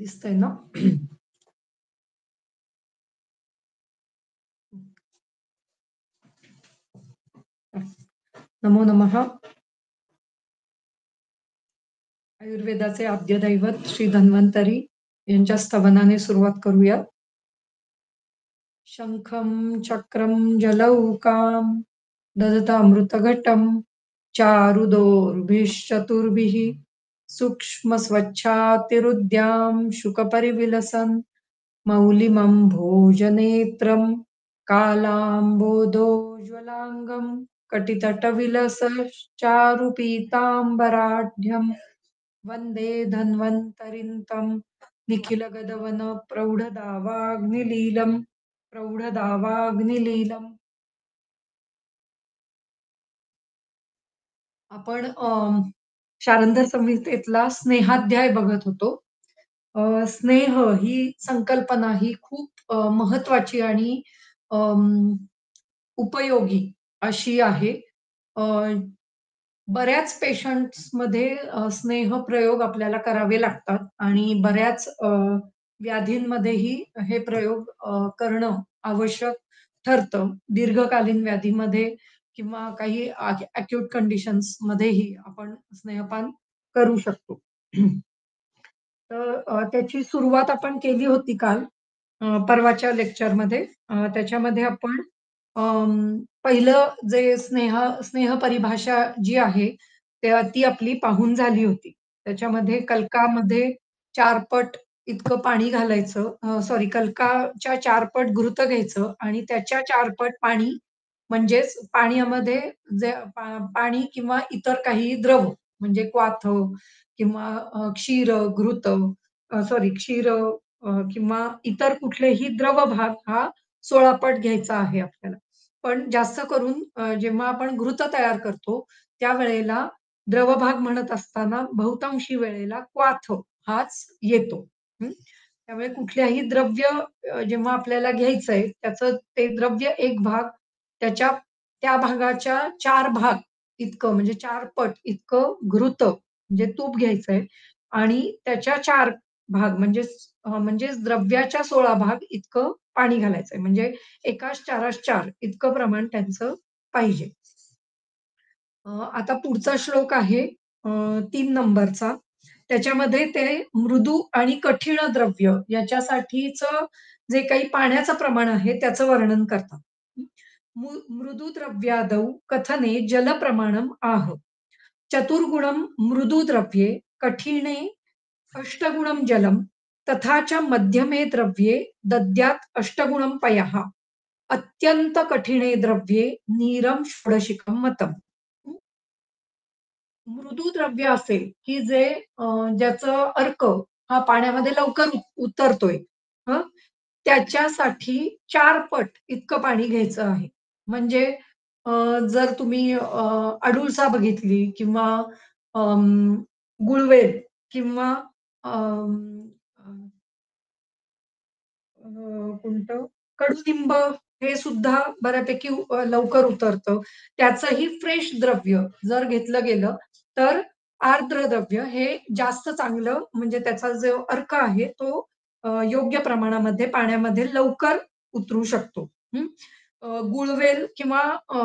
दिसतंय ना? नमो नमः. आयुर्वेदाचे आद्य दैवत श्री धन्वंतरी यांच्या स्तवनाने सुरुवात करूया. शंखं चक्रं जलौकां ददतामृतघटं चारुदोर्भिश्चतुर्भिः सूक्ष्मस्वच्छातिरुद्यां शुकपरिविलसन् मौलिमं भोजनेत्रं कालाम्बोदोज्ज्वलाङ्गं कटितटविलसच्चारुपीताम्बराढ्यं वन्दे धन्वन्तरिं तं निखिलगदवन प्रौढदावाग्निलीलम्. आपण शारंगर संहितेतला स्नेहाध्याय बघत होतो. स्नेह ही संकल्पना ही खूप महत्वाची आणि अं, उपयोगी अशी आहे. अ, बऱ्याच पेशंट्समध्ये स्नेह प्रयोग आपल्याला करावे लागतात आणि बऱ्याच व्याधींमध्येही हे प्रयोग करणं आवश्यक ठरतं. दीर्घकालीन व्याधीमध्ये किंवा काही अॅक्यूट कंडिशन्समध्येही आपण स्नेहपान करू शकतो. तर त्याची सुरुवात आपण केली होती काल परवाच्या लेक्चरमध्ये. त्याच्यामध्ये आपण पहिलं जे स्नेह परिभाषा जी आहे, ती आपली पाहून झाली होती. त्याच्यामध्ये कल्कामध्ये 4 पट इतकं पाणी घालायचं. सॉरी कल्काच्या 4 पट घृत घ्यायचं आणि त्याच्या 4 पट पाणी म्हणजेच पाण्यामध्ये जे पाणी किंवा इतर काही द्रव म्हणजे क्वाथ किंवा क्षीर, घृत सॉरी क्षीर किंवा इतर कुठलेही द्रव भाग हा 16 पट घ्यायचा आहे आपल्याला. पण जास्त करून जेव्हा आपण घृत तयार करतो, त्यावेळेला द्रवभाग म्हणत असताना बहुतांशी वेळेला क्वाथ हाच येतो. हं. त्यामुळे कुठल्याही द्रव्य जेव्हा आपल्याला घ्यायचंय, त्याचं ते द्रव्य एक भाग त्याच्या त्या भागाच्या 4 भाग इतकं म्हणजे 4 पट इतकं घृत म्हणजे तूप घ्यायचंय आणि त्याच्या 4 भाग म्हणजेच द्रव्याच्या 16 भाग इतकं पाणी घालायचंय. म्हणजे एकास चारास 4 इतकं प्रमाण त्यांचं पाहिजे. आता पुढचा श्लोक आहे 3 नंबरचा. त्याच्यामध्ये ते मृदू आणि कठीण द्रव्य याच्यासाठीचं जे काही पाण्याचं प्रमाण आहे त्याचं वर्णन करतात. मृदू द्रव्यादौ कथने जलप्रमाणम् आह. चतुर्गुणं मृदू द्रव्ये कठिणे अष्टगुणं जलं तथा च मध्यमे द्रव्ये दद्यात् अष्टगुणं पयः. अत्यंत कठिणे द्रव्ये नीरं षोडशिकं मतम्. मृदू द्रव्य असेल, की जे ज्याचं अर्क हा पाण्यामध्ये लवकर उतरतोय. हं. त्याच्यासाठी 4 पट इतकं पाणी घ्यायचं आहे. म्हणजे अ, जर तुम्ही अडुळसा बघितली किंवा अं, गुळवेल किंवा अं, कोणतं कडुलिंब हे सुद्धा बऱ्यापैकी लवकर उतरतं. त्याचंही फ्रेश द्रव्य जर घेतलं गेलं, तर आर्द्र द्रव्य हे जास्त चांगलं म्हणजे त्याचा जो अर्क आहे तो योग्य प्रमाणामध्ये पाण्यामध्ये लवकर उतरू शकतो. हं. गुळवेल किंवा अ,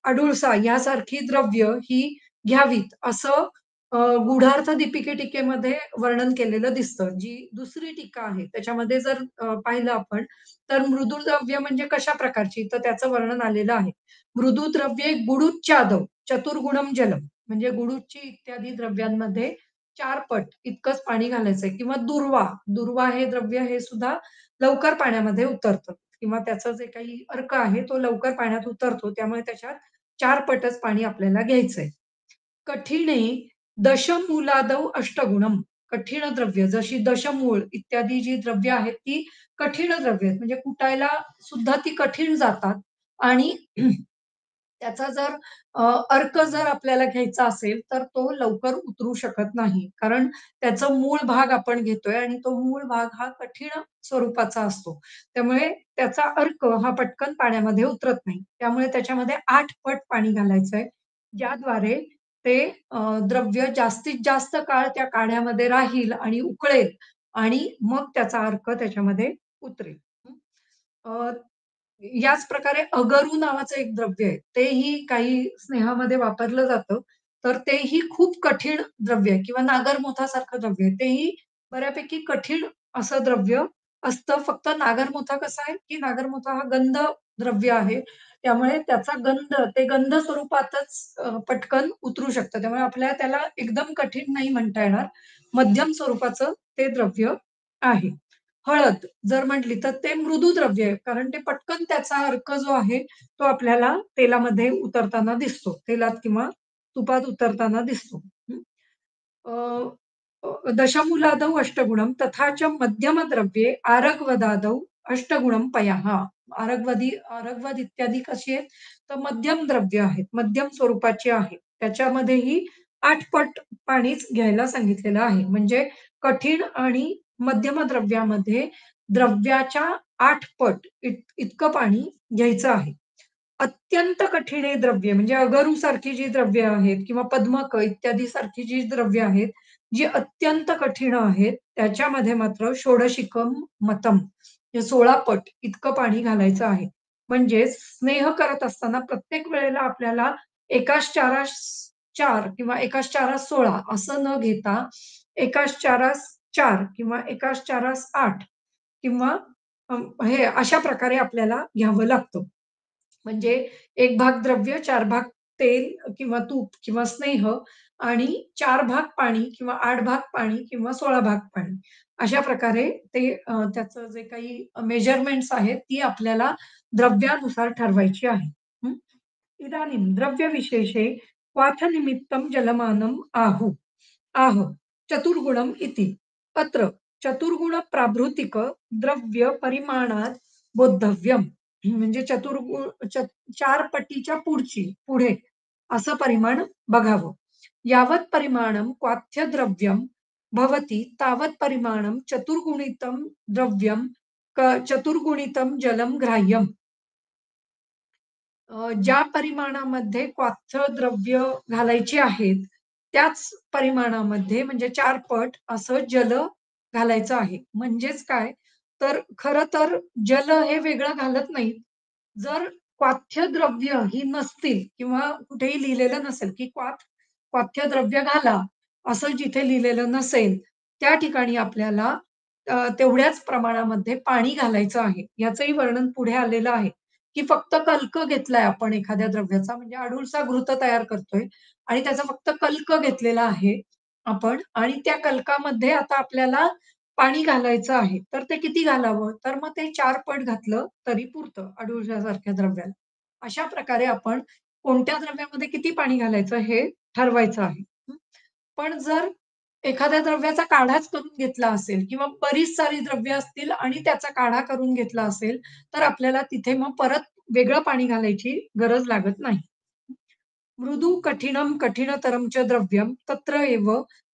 अडुळसा यासारखी द्रव्य ही घ्यावीत असं अ, गूढार्थ दीपिके टीकेमध्ये वर्णन केलेलं दिसतं. जी दुसरी टीका आहे त्याच्यामध्ये जर पाहिलं आपण तर मृदू द्रव्य म्हणजे कशा प्रकारची? तर त्याचं वर्णन आलेलं आहे. मृदू द्रव्ये गुडुच्चादौ चतुर्गुणम जलम म्हणजे गुडूची इत्यादी द्रव्यांमध्ये 4 पट इतकंच पाणी घालायचंय किंवा दुर्वा हे द्रव्य हे सुद्धा लवकर पाण्यामध्ये उतरतं किंवा त्याचं जे काही अर्क आहे तो लवकर पाण्यात उतरतो. त्यामुळे त्याच्यात 4 पटच पाणी आपल्याला घ्यायचंय. कठीणे दशमूलादौ अष्टगुणम. कठीण द्रव्य जशी दशमूळ इत्यादी जी द्रव्य आहेत ती कठीण द्रव्य आहेत. म्हणजे कुटायला सुद्धा ती कठीण जातात आणि त्याचा जर अर्क जर आपल्याला घ्यायचा असेल, तर तो लवकर उतरू शकत नाही. कारण त्याचा मूळ भाग आपण घेतोय आणि तो मूळ भाग हा कठीण स्वरूपाचा असतो. त्यामुळे त्याचा अर्क हा पटकन पाण्यामध्ये उतरत नाही. त्यामुळे त्याच्यामध्ये 8 पट पाणी घालायचंय. ज्याद्वारे ते द्रव्य जास्तीत जास्त काळ त्या काढ्यामध्ये राहील आणि उकळेल आणि मग त्याचा अर्क त्याच्यामध्ये उतरेल. हं. अ, याच प्रकारे अगरू नावाचं एक द्रव्य आहे. तेही काही स्नेहामध्ये वापरलं जातं. तर तेही खूप कठीण द्रव्य आहे किंवा नागरमोथासारखं द्रव्य आहे. तेही बऱ्यापैकी कठीण असं द्रव्य असतं. फक्त नागरमोथा कसा आहे, की नागरमोथा हा गंध द्रव्य आहे. त्यामुळे त्याचा गंध ते गंध स्वरूपातच पटकन उतरू शकतं. त्यामुळे आपल्याला त्याला एकदम कठीण नाही म्हणता येणार. मध्यम स्वरूपाचं ते द्रव्य आहे. हळद जर म्हटली तर ते मृदू द्रव्य आहे. कारण ते पटकन त्याचा अर्क जो आहे, तो आपल्याला तेलामध्ये उतरताना दिसतो. तेलात किंवा तुपात उतरताना दिसतो. हं. अ, दशमूलादौ अष्टगुणं तथा च मध्यमद्रव्ये आरगवदादौ अष्टगुणं पयः. आरगवद इत्यादी कशी आहेत? तर मध्यम द्रव्य आहेत. मध्यम स्वरूपाची आहेत. त्याच्यामध्येही 8 पट पाणीच घ्यायला सांगितलेलं आहे. म्हणजे कठीण आणि मध्यम द्रव्यामध्ये द्रव्याच्या 8 पट इतकं पाणी घ्यायचं आहे. अत्यंत कठीण हे द्रव्य म्हणजे अगरूसारखी जी द्रव्य आहेत किंवा पद्मक इत्यादी सारखी जी द्रव्य आहेत, जी अत्यंत कठीण आहेत, त्याच्यामध्ये मात्र षोडशिकम मतम हे 16 पट इतकं पाणी घालायचं आहे. म्हणजे स्नेह करत असताना प्रत्येक वेळेला आपल्याला एकास चारास 4 किंवा एकास चारास 16 असं न घेता एकास चारास 4 किंवा एकास चारास 8 किंवा अ, हे अशा प्रकारे आपल्याला घ्यावं लागतं. म्हणजे एक भाग द्रव्य, 4 भाग तेल किंवा तूप किंवा स्नेह आणि 4 भाग पाणी किंवा 8 भाग पाणी किंवा 16 भाग पाणी. अशा प्रकारे ते त्याचं जे काही मेजरमेंट्स आहेत, ती आपल्याला द्रव्यानुसार ठरवायची आहे. हं. इदानीं द्रव्यविशेषे क्वाथनिमित्तं जलमानम् आह चतुर्गुणम् इति. अत्र चतुर्गुणप्राभृतिक द्रव्य परिमाणात बोद्धव्यम्. म्हणजे 4 पटीच्या पुढे असं परिमाण बघावं. यावत् परिमाणं क्वाथ्यद्रव्यं भवति तावत् परिमाणं चतुर्गुणितं द्रव्यं चतुर्गुणितं जलं ग्राह्यम्. ज्या परिमाणामध्ये क्वाथ्य द्रव्य घालायची आहेत, त्याच परिमाणामध्ये म्हणजे 4 पट असं जल घालायचं आहे. म्हणजेच काय, तर खरं तर जल हे वेगळं घालत नाहीत. जर क्वाथ्य द्रव्य ही नसतील किंवा कुठेही लिहिलेलं नसेल, की क्वाथ्य द्रव्य घाला, असं जिथे लिहिलेलं नसेल, त्या ठिकाणी आपल्याला तेवढ्याच प्रमाणामध्ये पाणी घालायचं आहे. याचंही वर्णन पुढे आलेलं आहे. की फक्त कल्क घेतलाय आपण एखाद्या द्रव्याचा म्हणजे अडूळसा घृत तयार करतोय आणि त्याचा फक्त कल्क घेतलेला आहे आपण आणि त्या कल्कामध्ये आता आपल्याला पाणी घालायचं आहे. तर ते किती घालावं? तर मग ते 4 पट घातलं तरी पुरतं अडुळसासारख्या द्रव्याला. अशा प्रकारे आपण कोणत्या द्रव्यामध्ये किती पाणी घालायचं हे ठरवायचं आहे. हं. पण जर एखाद्या द्रव्याचा काढाच करून घेतला असेल किंवा बरीच सारी द्रव्य असतील आणि त्याचा काढा करून घेतला असेल, तर आपल्याला तिथे मग परत वेगळं पाणी घालायची गरज लागत नाही. मृदू कठिणं कठिणतरं च द्रव्यं तत्र एव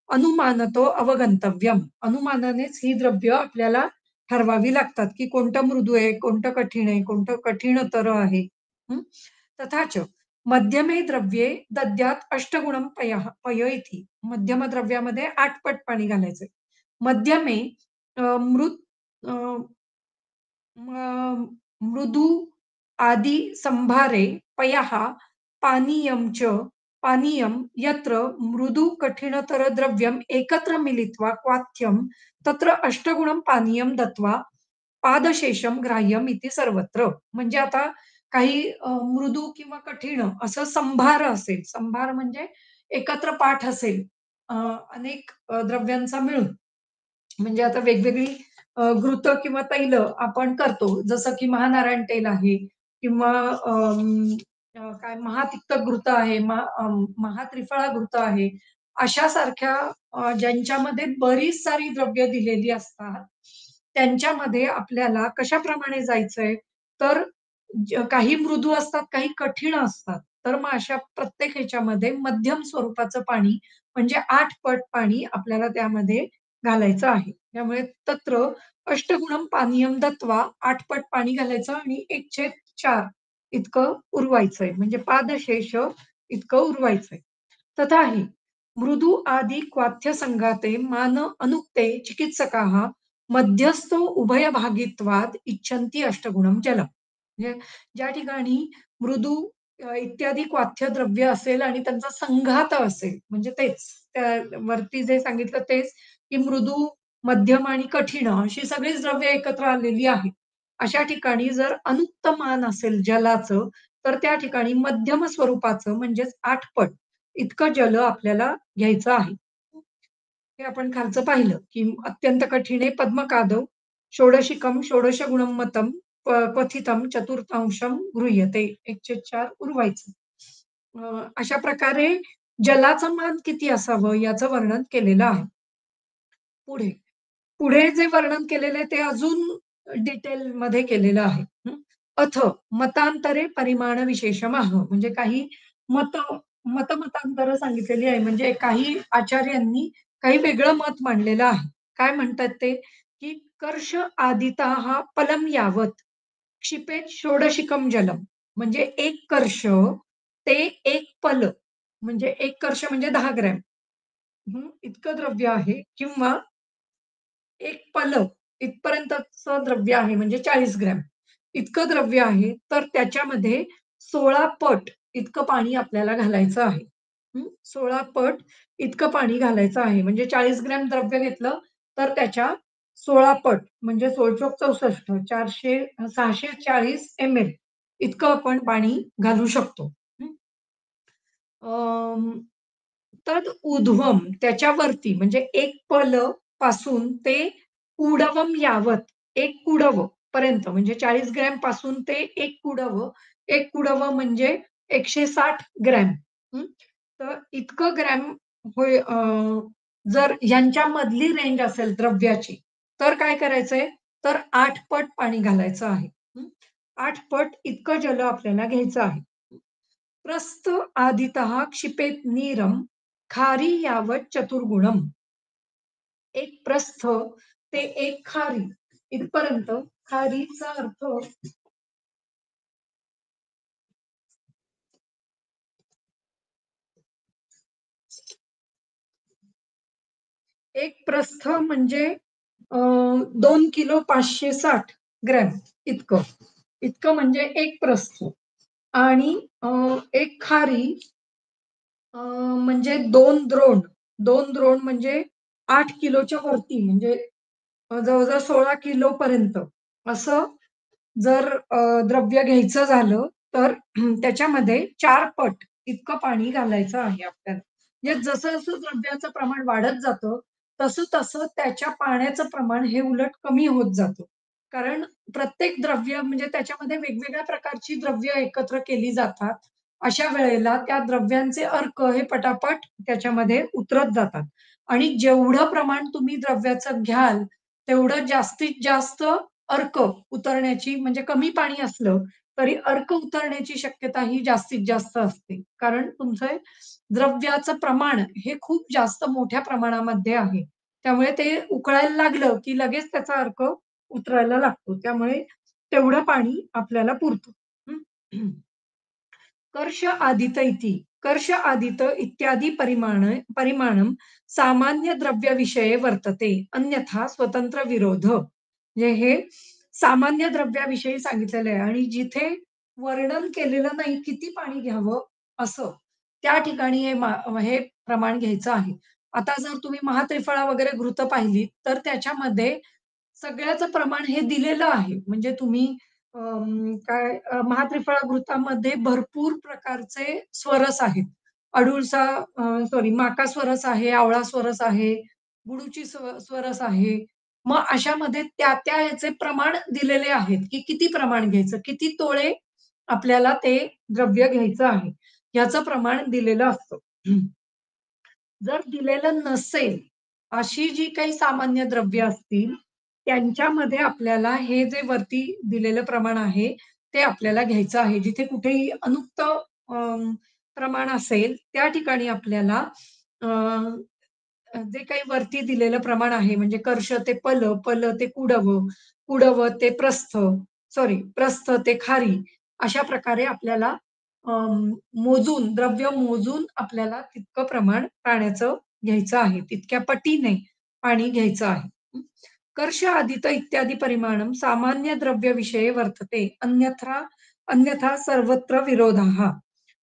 अनुमानतो अवगंतव्यम्. अनुमानानेच ही द्रव्य आपल्याला ठरवावी लागतात, की कोणतं मृदू आहे, कोणतं कठीण आहे, कोणतं कठीणतर आहे. हं. तथा च मध्यमे द्रव्ये दद्यात् अष्टगुणं पय इति. मध्यम द्रव्यामध्ये 8 पट पाणी घालायचंय. मध्यमे मृत अ, मृदू आदि संभारे पयः पानीयं च पानीयं यत्र मृदु कठिणतर द्रव्यम् एकत्र मिलित्वा क्वाथ्यं तत्र अष्टगुणं पानीयं दत्वा पादशेषं ग्राह्यम् इति सर्वत्र. म्हणजे आता काही मृदू किंवा कठीण असं संभार असेल. संभार म्हणजे एकत्र पाठ असेल अ, अनेक द्रव्यांचा मिळून. म्हणजे आता वेगवेगळी घृत किंवा तैल आपण करतो. जसं की महानारायण तेल आहे किंवा काय महातिक्त घृत आहे, महात्रिफळा घृत आहे. अशा सारख्या ज्यांच्यामध्ये बरीच सारी द्रव्य दिलेली असतात, त्यांच्यामध्ये आपल्याला कशाप्रमाणे जायचंय, तर काही मृदू असतात, काही कठीण असतात. तर मग अशा प्रत्येक ह्याच्यामध्ये मध्यम स्वरूपाचं पाणी म्हणजे 8 पट पाणी आपल्याला त्यामध्ये घालायचं आहे. त्यामुळे तत्र अष्टगुणं पानीयं दत्वा 8 पट पाणी घालायचं आणि 1/4 इतकं उरवायचंय. म्हणजे पादशेष इतकं उरवायचंय. तथा हि मृदु आदि क्वाथ्य संघाते मान अनुक्ते चिकित्सकाः मध्यस्थो उभयभागित्वाद इच्छन्ति अष्टगुणम जलम. म्हणजे ज्या ठिकाणी मृदू इत्यादी क्वाथ्य द्रव्य असेल आणि त्यांचा संघात असेल, म्हणजे तेच त्या वरती जे सांगितलं तेच, की मृदू, मध्यम आणि कठीण अशी सगळीच द्रव्य एकत्र आलेली आहेत. अशा ठिकाणी जर अनुक्त मान असेल जलाचं, तर त्या ठिकाणी मध्यम स्वरूपाचं म्हणजेच 8 पट इतकं जल आपल्याला घ्यायचं आहे. हे आपण खालचं पाहिलं, की अत्यंत कठीणे पद्मकादव षोडशिकं षोडशगुणं मतं क्वथितं चतुर्थांशं गृह्यते. 1/4 उरवायचं. अशा प्रकारे जलाचं मान किती असावं याचं वर्णन केलेलं आहे. पुढे, पुढे जे वर्णन केलेलं आहे ते अजून डिटेलमध्ये केलेलं आहे. अथ मतांतरे परिमाण विशेषमः म्हणजे काही मत मतमतांतरं सांगितलेली आहे. म्हणजे काही आचार्यांनी काही वेगळं मत मांडलेलं आहे. काय म्हणतात ते, की कर्ष आदिताः पलम यावत क्षिपेत षोडशिकं जलम. म्हणजे 1 कर्ष ते 1 पल म्हणजे 1 कर्ष म्हणजे 10 ग्रॅम इतकं द्रव्य आहे किंवा 1 पल इथपर्यंतचं द्रव्य आहे म्हणजे 40 ग्रॅम. इतकं द्रव्य आहे, तर त्याच्यामध्ये 16 पट इतकं पाणी आपल्याला घालायचं आहे. 16 पट इतकं पाणी घालायचं आहे. म्हणजे 40 ग्रॅम द्रव्य घेतलं, तर त्याच्या 16 पट म्हणजे 16 चोक 64 400 640 एम-एल इतकं आपण पाणी घालू शकतो. हं. तद ऊर्ध्वम त्याच्यावरती म्हणजे एक पल पासून ते कुडवम यावत एक कुडव पर्यंत म्हणजे 40 ग्रॅम पासून ते एक कुडव म्हणजे 160 ग्रॅम. हं. तर इतकं ग्रॅम होय जर ह्यांच्या मधली रेंज असेल द्रव्याची, तर काय करायचंय? तर 8 पट पाणी घालायचं आहे. हं. 8 पट इतकं जल आपल्याला घ्यायचं आहे. प्रस्थ आदितः क्षिपेत नीरम खारी यावत चतुर्गुणम. एक प्रस्थ ते एक खारी इथपर्यंत खारीचा अर्थ एक प्रस्थ म्हणजे 2 किलो 560 ग्रॅम इतकं. इतकं म्हणजे एक प्रस्थ आणि एक खारी म्हणजे 2 द्रोण. 2 द्रोण म्हणजे 8 किलोच्या वरती म्हणजे जवळ-जवळ 16 किलोपर्यंत असं जर द्रव्य घ्यायचं झालं, तर त्याच्यामध्ये 4 पट इतकं पाणी घालायचं आहे आपल्याला. म्हणजे जसं-जसं द्रव्याचं प्रमाण वाढत जातं, तसं-तसं त्याच्या पाण्याचं प्रमाण हे उलट कमी होत जातं. कारण प्रत्येक द्रव्य म्हणजे त्याच्यामध्ये वेगवेगळ्या प्रकारची द्रव्य एकत्र केली जातात. अशा वेळेला त्या द्रव्यांचे अर्क हे पटापट त्याच्यामध्ये उतरत जातात आणि जेवढं प्रमाण तुम्ही द्रव्याचं घ्याल, तेवढं जास्तीत जास्त अर्क उतरण्याची म्हणजे कमी पाणी असलं, तरी अर्क उतरण्याची शक्यता ही जास्तीत जास्त असते. कारण तुमचं द्रव्याचं प्रमाण हे खूप जास्त मोठ्या प्रमाणामध्ये आहे. त्यामुळे ते उकळायला लागलं, की लगेच त्याचा अर्क उतरायला लागतो. त्यामुळे तेवढं पाणी आपल्याला पुरतं. हं. कर्ष आदित इति. कर्ष आदित इत्यादी परिमाणं सामान्य द्रव्यविषये वर्तते. अन्यथा स्वतंत्र विरोध. म्हणजे हे सामान्य द्रव्याविषयी सांगितलेलं आहे आणि जिथे वर्णन केलेलं नाही किती पाणी घ्यावं असं, त्या ठिकाणी हे प्रमाण घ्यायचं आहे. आता जर तुम्ही महात्रिफळा वगैरे घृतं पाहिलीत, तर त्याच्यामध्ये सगळ्याचं प्रमाण हे दिलेलं आहे. म्हणजे तुम्ही महात्रिफळा घृतामध्ये भरपूर प्रकारचे स्वरस आहेत. अडुळसा सॉरी माका स्वरस आहे, आवळा स्वरस आहे, गुळूची स्वरस आहे. मग अशामध्ये त्या-त्या ह्याचे प्रमाण दिलेले आहेत, की किती प्रमाण घ्यायचं, किती तोळे आपल्याला ते द्रव्य घ्यायचं आहे, याचं प्रमाण दिलेलं असतं. जर दिलेलं नसेल, अशी जी काही सामान्य द्रव्य असतील, त्यांच्यामध्ये आपल्याला हे जे वरती दिलेलं प्रमाण आहे, ते आपल्याला घ्यायचं आहे. जिथे कुठेही अनुक्त प्रमाण असेल, त्या ठिकाणी आपल्याला अ, जे काही वरती दिलेलं प्रमाण आहे, म्हणजे कर्ष ते पल, पल ते कुडव, कुडव ते प्रस्थ, सॉरी प्रस्थ ते खारी, अशा प्रकारे आपल्याला मोजून, द्रव्य मोजून आपल्याला तितकं प्रमाण पाण्याचं घ्यायचं आहे. तितक्या पटीने पाणी घ्यायचं आहे. हं. कर्ष आदित इत्यादी परिमाणं सामान्य द्रव्यविषये वर्तते. अन्यथा अन्यथा सर्वत्र विरोधाः.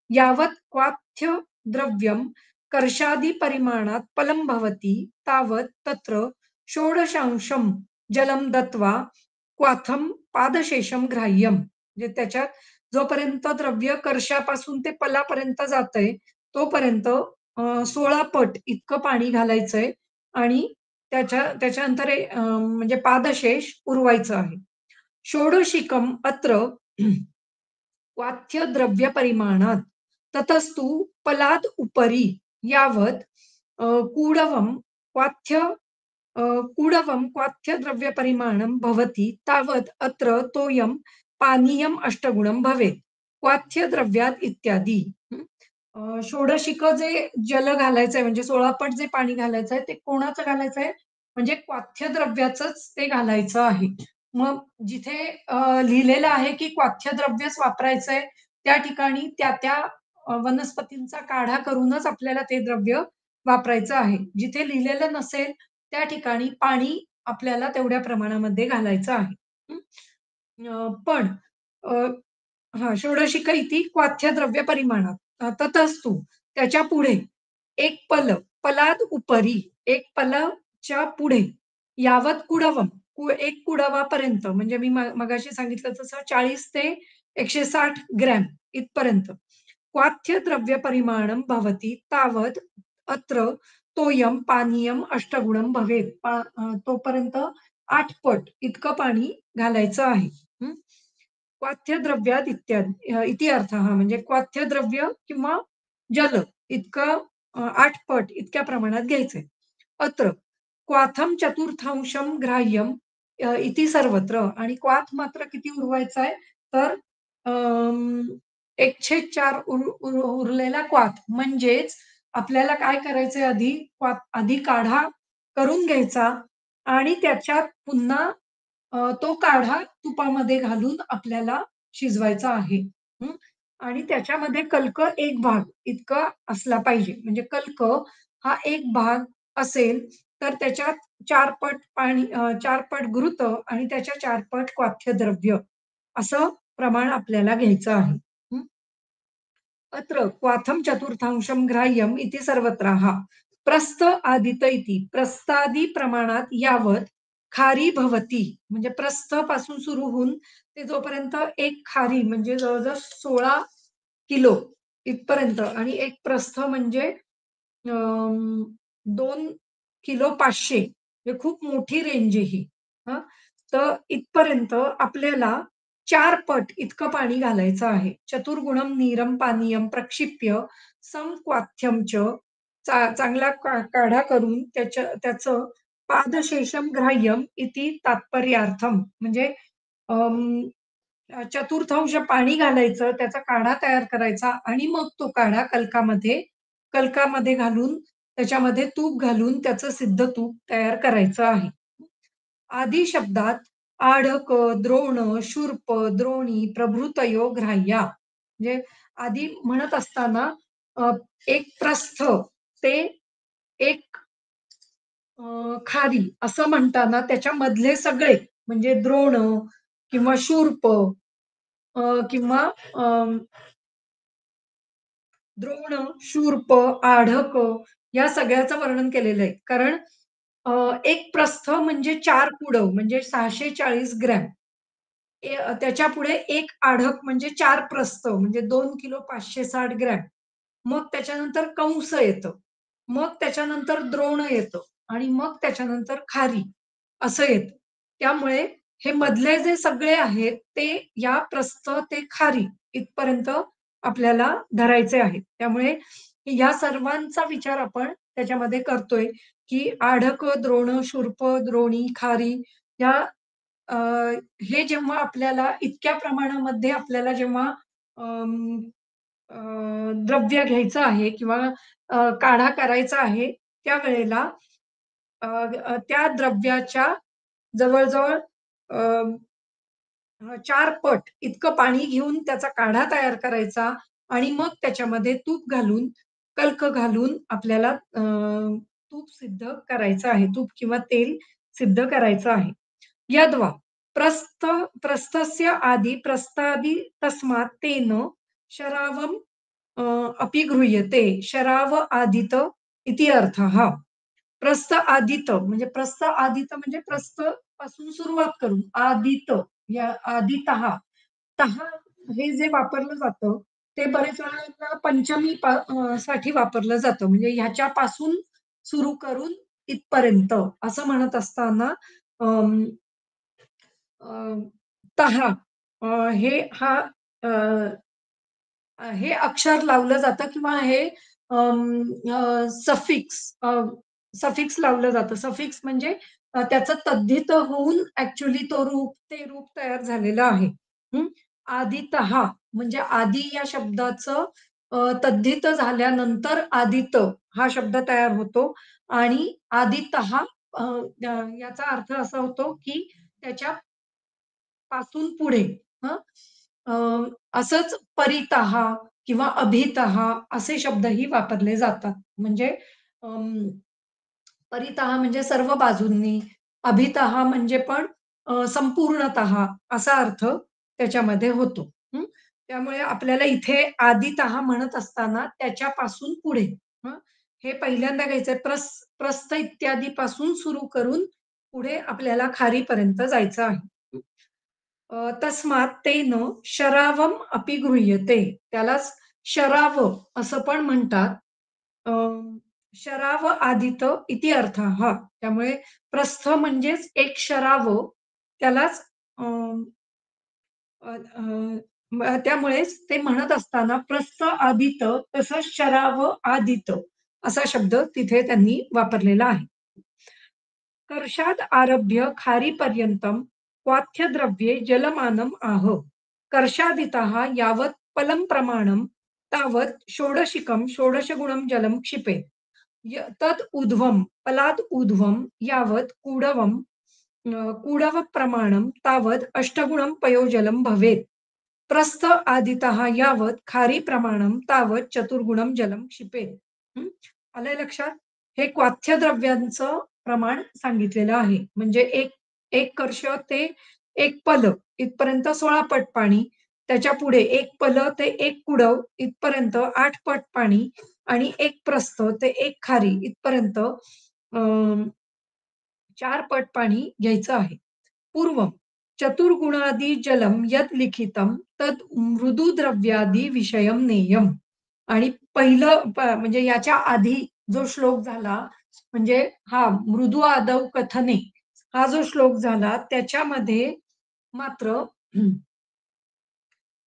यावत् क्वाथ्य द्रव्यं कर्षादि परिमाणात् फलं भवति तावत् तत्र षोडशांशं जलं दत्त्वा क्वाथं पादशेषं ग्राह्यं. म्हणजे त्याच्यात जोपर्यंत द्रव्य कर्षापासून ते पलापर्यंत जातंय, तोपर्यंत 16 पट इतकं पाणी घालायचंय आणि त्याच्यानंतर म्हणजे पादशेष उरवायचं आहे. षोडशिकम् अत्र वाच्यद्रव्यपरिमाणात् ततस्तु पलाद् उपरि यावत् कूडवं क्वाथ्य कूडवं क्वाथ्यद्रव्यपरिमाणं भवति तावत् अत्र तोयं पानीयम् अष्टगुणं भवेत्. क्वाथ्यद्रव्यात् इत्यादी. हं. षोडशिक जे जल घालायचंय म्हणजे 16 पट जे पाणी घालायचंय ते कोणाचं घालायचंय? म्हणजे क्वाथ्यद्रव्याचंच ते घालायचं आहे. मग जिथे लिहिलेलं आहे की क्वाथ्यद्रव्यच वापरायचंय, त्या ठिकाणी त्या वनस्पतींचा काढा करूनच आपल्याला ते द्रव्य वापरायचं आहे. जिथे लिहिलेलं नसेल, त्या ठिकाणी पाणी आपल्याला तेवढ्या प्रमाणामध्ये घालायचं आहे. हं. पण अ, हां, षोडशिक इति क्वाथ्यद्रव्य परिमाणात. ततस्तु त्याच्यापुढे एक पल, पलाद उपरी, एक पलच्या पुढे यावत कुडवम, एक कुडवापर्यंत म्हणजे मी मगाशी सांगितलं तसं 40 ते 160 ग्रॅम इथपर्यंत. क्वाथ्य द्रव्य परिमाणं भवति तावत् अत्र तोयम पानीयम अष्टगुणं भवेत्. तोपर्यंत 8 पट इतकं पाणी घालायचं आहे. हं. क्वाथ्यद्रव्यात इति अर्थः म्हणजे क्वाथ्यद्रव्य किंवा जल इतकं 8 पट इतक्या प्रमाणात घ्यायचंय. अत्र क्वाथम चतुर्थांशम ग्राह्यम इति सर्वत्र आणि क्वाथ मात्र किती उरवायचा आहे तर 1/4 उरलेला क्वाथ म्हणजेच आपल्याला काय करायचंय आधी काढा करून घ्यायचा आणि त्याच्यात पुन्हा तो काढा तुपामध्ये घालून आपल्याला शिजवायचा आहे. हं. आणि त्याच्यामध्ये कल्क 1 भाग इतका असला पाहिजे. म्हणजे कल्क हा 1 भाग असेल, तर त्याच्यात 4 पट पाणी 4 पट घृत आणि त्याच्या 4 पट क्वाथ्यद्रव्य असं प्रमाण आपल्याला घ्यायचं आहे. हं. अत्र क्वाथं चतुर्थांशं ग्राह्यम् इति सर्वत्राः. प्रस्थ आदित इति प्रस्थादी प्रमाणात यावत खारी भवती म्हणजे प्रस्थपासून सुरू होऊन ते जोपर्यंत एक खारी म्हणजे जवळ-जवळ 16 किलो इथपर्यंत आणि एक प्रस्थ म्हणजे 2 किलो 500 म्हणजे खूप मोठी रेंज आहे ही. हां. तर इथपर्यंत आपल्याला 4 पट इतकं पाणी घालायचं आहे. चतुर्गुणं नीरं पानीयं प्रक्षिप्य समक्वाथ्यं च चांगला काढा करून त्याचं पादशेषम ग्राह्यम इति तात्पर्यार्थम म्हणजे चतुर्थांश पाणी घालायचं, त्याचा काढा तयार करायचा आणि मग तो काढा कलकामध्ये घालून त्याच्यामध्ये तूप घालून त्याचं सिद्ध तूप तयार करायचं आहे. आदी शब्दात आढक, द्रोण, शूर्प, द्रोणी प्रभृतयो ग्राह्या. म्हणजे आधी म्हणत असताना अ, एक प्रस्थ ते एक खारी असं म्हणताना त्याच्यामधले सगळे म्हणजे द्रोण किंवा शूर्प किंवा द्रोण, शूर्प, आढक या सगळ्याचं वर्णन केलेलं आहे. कारण अ, एक प्रस्थ म्हणजे 4 कुडव म्हणजे 640 ग्रॅम. त्याच्यापुढे एक आढक म्हणजे 4 प्रस्थ म्हणजे 2 किलो 560 ग्रॅम. मग त्याच्यानंतर कंस येतं. मग त्याच्यानंतर द्रोण येतं आणि मग त्याच्यानंतर खारी असं येतं. त्यामुळे हे मधले जे सगळे आहेत ते या प्रस्थ ते खारी इथपर्यंत आपल्याला धरायचे आहेत. त्यामुळे या सर्वांचा विचार आपण त्याच्यामध्ये करतोय, की आढक, द्रोण, शूर्प, द्रोणी, खारी या अ, हे जेव्हा आपल्याला इतक्या प्रमाणामध्ये आपल्याला जेव्हा अं, अ, द्रव्य घ्यायचं आहे किंवा काढा करायचा आहे, त्यावेळेला त्या द्रव्याच्या जवळ-जवळ 4 पट इतकं पाणी घेऊन त्याचा काढा तयार करायचा आणि मग त्याच्यामध्ये तूप घालून, कल्क घालून आपल्याला तूप सिद्ध करायचं आहे. तूप किंवा तेल सिद्ध करायचं आहे. यद्वा प्रस्थस्य आदि प्रस्थादि तस्मात् तेन शरावं अ, अपि गृह्यते. शराव आदित इति अर्थः. प्रस्थ आदित म्हणजे प्रस्थ आदित म्हणजे प्रस्थ पासून सुरुवात करून आदित या आदितः तहा हे जे वापरलं जातं, ते बरेच वेळेला पंचमी साठी वापरलं जातं. म्हणजे ह्याच्यापासून सुरू करून इथपर्यंत असं म्हणत असताना अं, अ, तहा हे हा अ, हे अक्षर लावलं जातं किंवा हे सफिक्स सफिक्स लावलं जातं. सफिक्स म्हणजे त्याचं तद्धित होऊन ॲक्चुअली ते रूप तयार झालेलं आहे. हं. आदितः म्हणजे आदी या शब्दाचं तद्धित झाल्यानंतर आदित हा शब्द तयार होतो आणि आदितः याचा अर्थ असा होतो, की त्याच्या पासून पुढे हं. अ, असंच परितः किंवा अभितः असे शब्दही वापरले जातात. म्हणजे अं, परितः म्हणजे सर्व बाजूंनी, अभितः म्हणजे पण संपूर्णतः असा अर्थ त्याच्यामध्ये होतो. हं. त्यामुळे आपल्याला इथे आदितः म्हणत असताना त्याच्यापासून पुढे हं, हे पहिल्यांदा घ्यायचंय. प्रस्थ इत्यादीपासून सुरू करून पुढे आपल्याला खारीपर्यंत जायचं आहे. तस्मात् तेन शरावम अपि गृह्यते. त्यालाच शराव असं पण म्हणतात. अ, शराव आदित इति अर्थः. त्यामुळे प्रस्थ म्हणजेच एक शराव त्यालाच अ, अ, अ, त्यामुळेच ते म्हणत असताना प्रस्थ आदित तसंच शराव आदित असा शब्द तिथे त्यांनी वापरलेला आहे. कर्षात् आरभ्य खारीपर्यन्तं क्वाथ्यद्रव्ये जलमानम् आह. कर्षादितः यावत् फलं प्रमाणं तावत् षोडशिकं षोडशगुणं जलं क्षिपेत्. तद् ऊर्ध्वं फलाद् ऊर्ध्वं यावत् कूडवप्रमाणं तावत् अष्टगुणं पयोजलं भवेत्. प्रस्थ आदितः यावत् खारीप्रमाणं तावत् चतुर्गुणं जलं क्षिपेत्. हं. आलंय लक्षात? हे क्वाथ्य द्रव्यांचं प्रमाण सांगितलेलं आहे. म्हणजे एक एक कर्ष ते एक पल इथपर्यंत 16 पट पाणी. त्याच्यापुढे एक पल ते एक कुडव इथपर्यंत 8 पट पाणी आणि एक प्रस्थ ते एक खारी इथपर्यंत 4 पट पाणी घ्यायचं आहे. पूर्वं चतुर्गुणादी जलम यत् लिखितं तत् मृदुद्रव्यादी विषयं नेयम्. आणि पहिलं म्हणजे याच्या आधी जो श्लोक झाला म्हणजे हा मृदू आदौ कथने हा जो श्लोक झाला त्याच्यामध्ये मात्र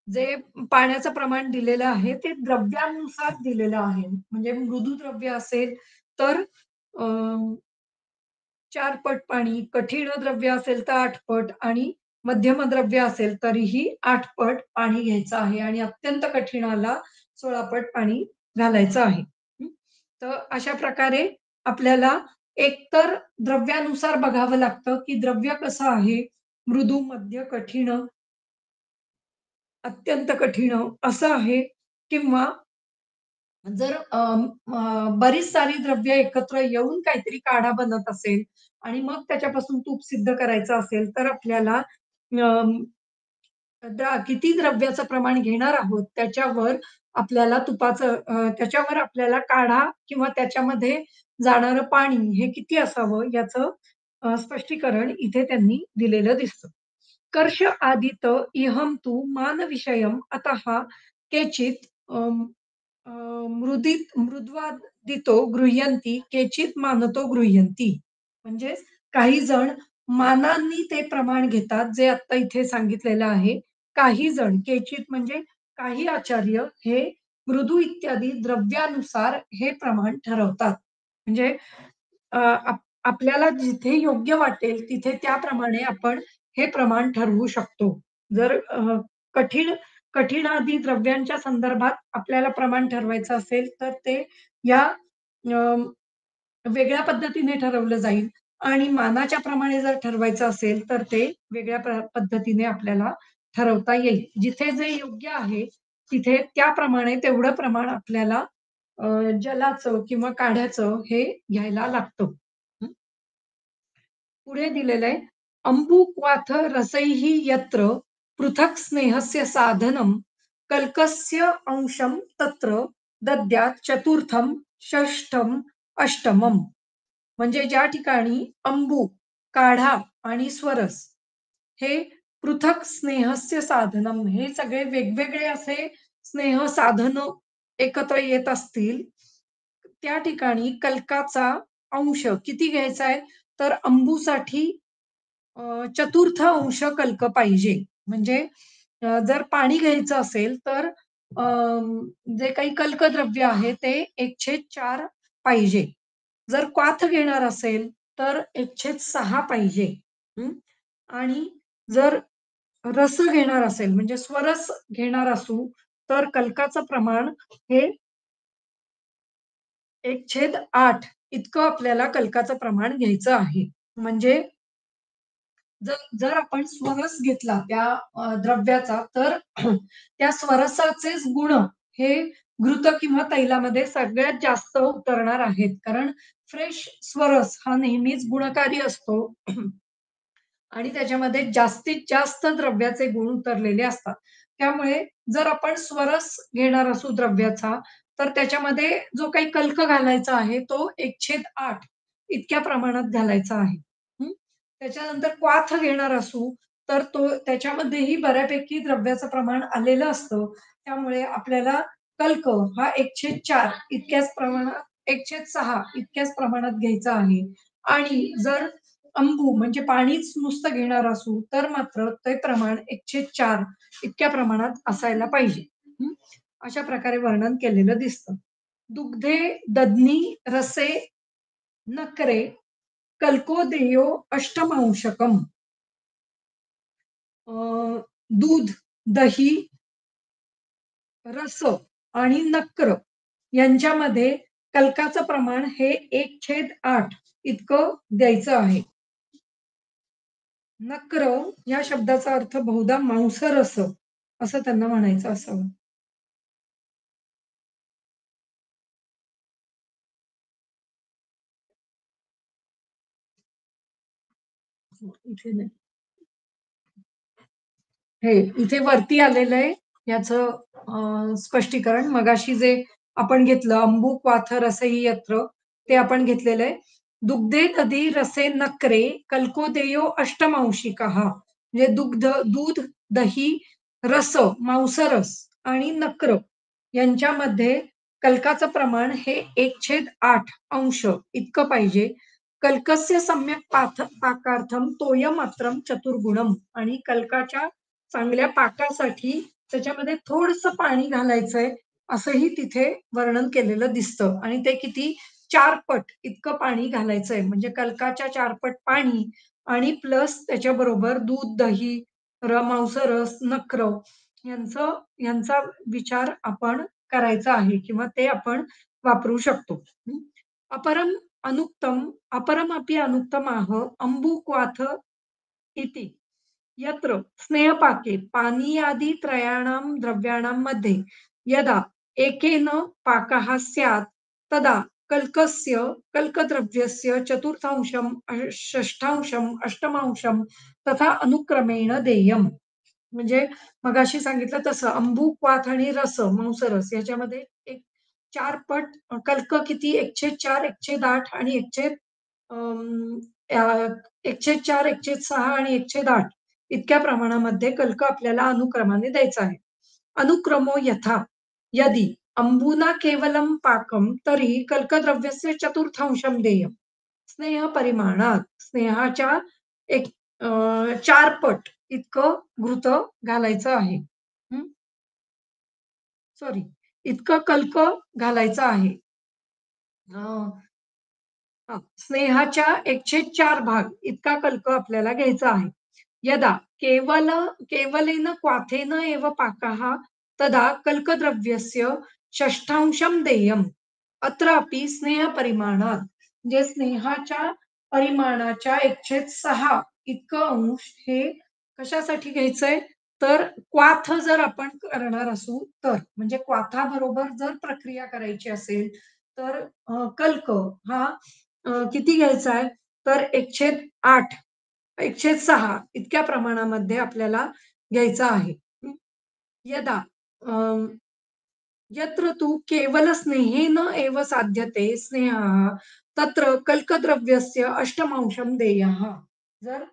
जे पाण्याचं प्रमाण दिलेलं आहे ते द्रव्यानुसार दिलेलं आहे. म्हणजे मृदू द्रव्य असेल तर अ, 4 पट पाणी, कठीण द्रव्य असेल तर 8 पट आणि मध्यम द्रव्य असेल तरीही 8 पट पाणी घ्यायचं आहे आणि अत्यंत कठीणाला 16 पट पाणी घालायचं आहे. हं. तर अशा प्रकारे आपल्याला एकतर द्रव्यानुसार बघावं लागतं, की द्रव्य कसं आहे, मृदू, मध्य, कठीण, अत्यंत कठीण असं आहे किंवा जर बरीच सारी द्रव्य एकत्र येऊन काहीतरी काढा बनत असेल आणि मग त्याच्यापासून तूप सिद्ध करायचं असेल, तर आपल्याला किती द्रव्याचं प्रमाण घेणार आहोत त्याच्यावर आपल्याला काढा किंवा त्याच्यामध्ये जाणारं पाणी हे किती असावं याचं स्पष्टीकरण इथे त्यांनी दिलेलं दिसतं. कर्ष आदित इहं तु मानविषयम् अतः केचित् अ, मृद्वादितो गृह्यन्ति, केचित् मानतो गृह्यन्ति. म्हणजेच काही जण मानांनी ते प्रमाण घेतात, जे आता इथे सांगितलेलं आहे. काही जण केचित म्हणजे काही आचार्य हे मृदू इत्यादी द्रव्यानुसार हे प्रमाण ठरवतात. म्हणजे आपल्याला जिथे योग्य वाटेल तिथे त्याप्रमाणे आपण हे प्रमाण ठरवू शकतो. जर कठीण कठीण आदी द्रव्यांच्या संदर्भात आपल्याला प्रमाण ठरवायचं असेल, तर ते या अ, वेगळ्या पद्धतीने ठरवलं जाईल आणि मानाच्या प्रमाणे जर ठरवायचं असेल, तर ते वेगळ्या पद्धतीने आपल्याला ठरवता येईल. जिथे जे योग्य आहे, तिथे त्याप्रमाणे तेवढं प्रमाण आपल्याला अ, जलाचं किंवा काढ्याचं हे घ्यायला लागतं. हं. पुढे दिलेलं आहे, "अम्बुक्वाथ रसैः यत्र पृथक् स्नेहस्य साधनं कल्कस्य अंशं तत्र दद्यात् चतुर्थं, षष्ठं, अष्टमम्." म्हणजे ज्या ठिकाणी अंबू, काढा आणि स्वरस हे पृथक स्नेहस्य साधनम हे सगळे वेगवेगळे असे स्नेह साधन एकत्र येत असतील, त्या ठिकाणी कल्काचा अंश किती घ्यायचा आहे? तर अंबूसाठी चतुर्थ अंश कल्क पाहिजे. म्हणजे जर पाणी घ्यायचं असेल तर अ, जे काही कल्कद्रव्य आहे ते 1/4 पाहिजे. जर क्वाथ घेणार असेल तर 1/6 पाहिजे. हं. आणि जर रस घेणार असेल म्हणजे स्वरस घेणार असू, तर कल्काचं प्रमाण हे 1/8 इतकं आपल्याला कल्काचं प्रमाण घ्यायचं आहे. म्हणजे जर जर आपण स्वरस घेतला त्या द्रव्याचा, तर त्या स्वरसाचेच गुण हे घृत किंवा तैलामध्ये सगळ्यात जास्त उतरणार आहेत. कारण फ्रेश स्वरस हा नेहमीच गुणकारी असतो. आणि त्याच्यामध्ये जास्तीत जास्त द्रव्याचे गुण उतरलेले असतात. त्यामुळे जर आपण स्वरस घेणार असू द्रव्याचा, तर त्याच्यामध्ये जो काही कल्क घालायचा आहे, तो 1/8 इतक्या प्रमाणात घालायचा आहे. हं. त्याच्यानंतर क्वाथ घेणार असू, तर तो त्याच्यामध्येही बऱ्यापैकी द्रव्याचं प्रमाण आलेलं असतं. त्यामुळे आपल्याला कल्क हा 1/4 इतक्याच प्रमाणात 1/6 इतक्याच प्रमाणात घ्यायचा आहे. आणि जर अंबू म्हणजे पाणीच नुसतं घेणार असू, तर मात्र ते प्रमाण 1/4 इतक्या प्रमाणात असायला पाहिजे. हं. अशा प्रकारे वर्णन केलेलं दिसतं. दुग्धे दध्नी रसे नकरे कल्कोदेयो अष्टमांशकम्. अ, दूध, दही, रस आणि नक्र यांच्यामध्ये कल्काचं प्रमाण हे 1/8 इतकं द्यायचं आहे. नक्र या शब्दाचा अर्थ बहुधा मांसरस असं त्यांना म्हणायचं असावं. इथे नाही. हे इथे वरती आलेलं आहे याचं स्पष्टीकरण. मगाशी जे आपण घेतलं अंबू क्वाथ रसई यत्र ते आपण घेतलेलं आहे. दुग्धे दधी रसे नक्रे कल्कोदेयो अष्टमांशिकः म्हणजे दूध, दही, रस, मांसरस आणि नक्र यांच्यामध्ये कल्काचं प्रमाण हे 1/8 अंश इतकं पाहिजे. कल्कस्य सम्यक पाकार्थम तोयमात्रम चतुर्गुणम आणि कल्काच्या चांगल्या पाकासाठी त्याच्यामध्ये थोडंसं पाणी घालायचंय, असंही तिथे वर्णन केलेलं दिसतं आणि ते किती 4 पट इतकं पाणी घालायचंय. म्हणजे कल्काच्या 4 पट पाणी आणि प्लस त्याच्याबरोबर दूध, दही, मांसरस, नक्र यांचा विचार आपण करायचा आहे किंवा ते आपण वापरू शकतो. हं. अपरम अनुक्तम अपरमपि अनुक्तमाह अम्बुक्वाथ इति. यत्र स्नेहपाके पानीयादि त्रयाणां द्रव्याणां मध्ये यदा एकेन पाकः स्यात् तदा कल्कस्य कल्कद्रव्यस्य चतुर्थांशं षष्ठांशं अष्टमांशं तथा अनुक्रमेण देयम्. म्हणजे मगाशी सांगितलं तसं अंबू, क्वाथ आणि रस, मांसरस याच्यामध्ये एक 4 पट कल्क किती 1/4, 1/8 आणि 1/4, 1/6 आणि 1/8 इतक्या प्रमाणामध्ये कल्क आपल्याला अनुक्रमाने द्यायचा आहे. अनुक्रमो यथा यदि अंबुना केवलं पाकं तर्हि कल्कद्रव्यस्य चतुर्थांशं देयम्. स्नेहपरिमाणात स्नेहाच्या एक 4 पट इतकं घृत घालायचं आहे. हं, सॉरी इतकं कल्क घालायचं आहे. अ, हां, स्नेहाच्या 1/4 भाग इतका कल्क आपल्याला घ्यायचा आहे. यदा केवलेन क्वाथेन एव पाकः तदा कल्कद्रव्यस्य षष्ठांशं देयम्. अत्रापि स्नेहपरिमाणात म्हणजे स्नेहाच्या परिमाणाच्या 1/6 इतकं अंश हे कशासाठी घ्यायचंय? तर क्वाथ जर आपण करणार असू तर, म्हणजे क्वाथाबरोबर जर प्रक्रिया करायची असेल, तर कल्क हा किती घ्यायचा आहे? तर 1/8 1/6 इतक्या प्रमाणामध्ये आपल्याला घ्यायचा आहे. हं. यदा अ, यत्र तु केवलस्नेहेन एव साध्यते स्नेहः तत्र कल्कद्रव्यस्य अष्टमांशं देयः. जर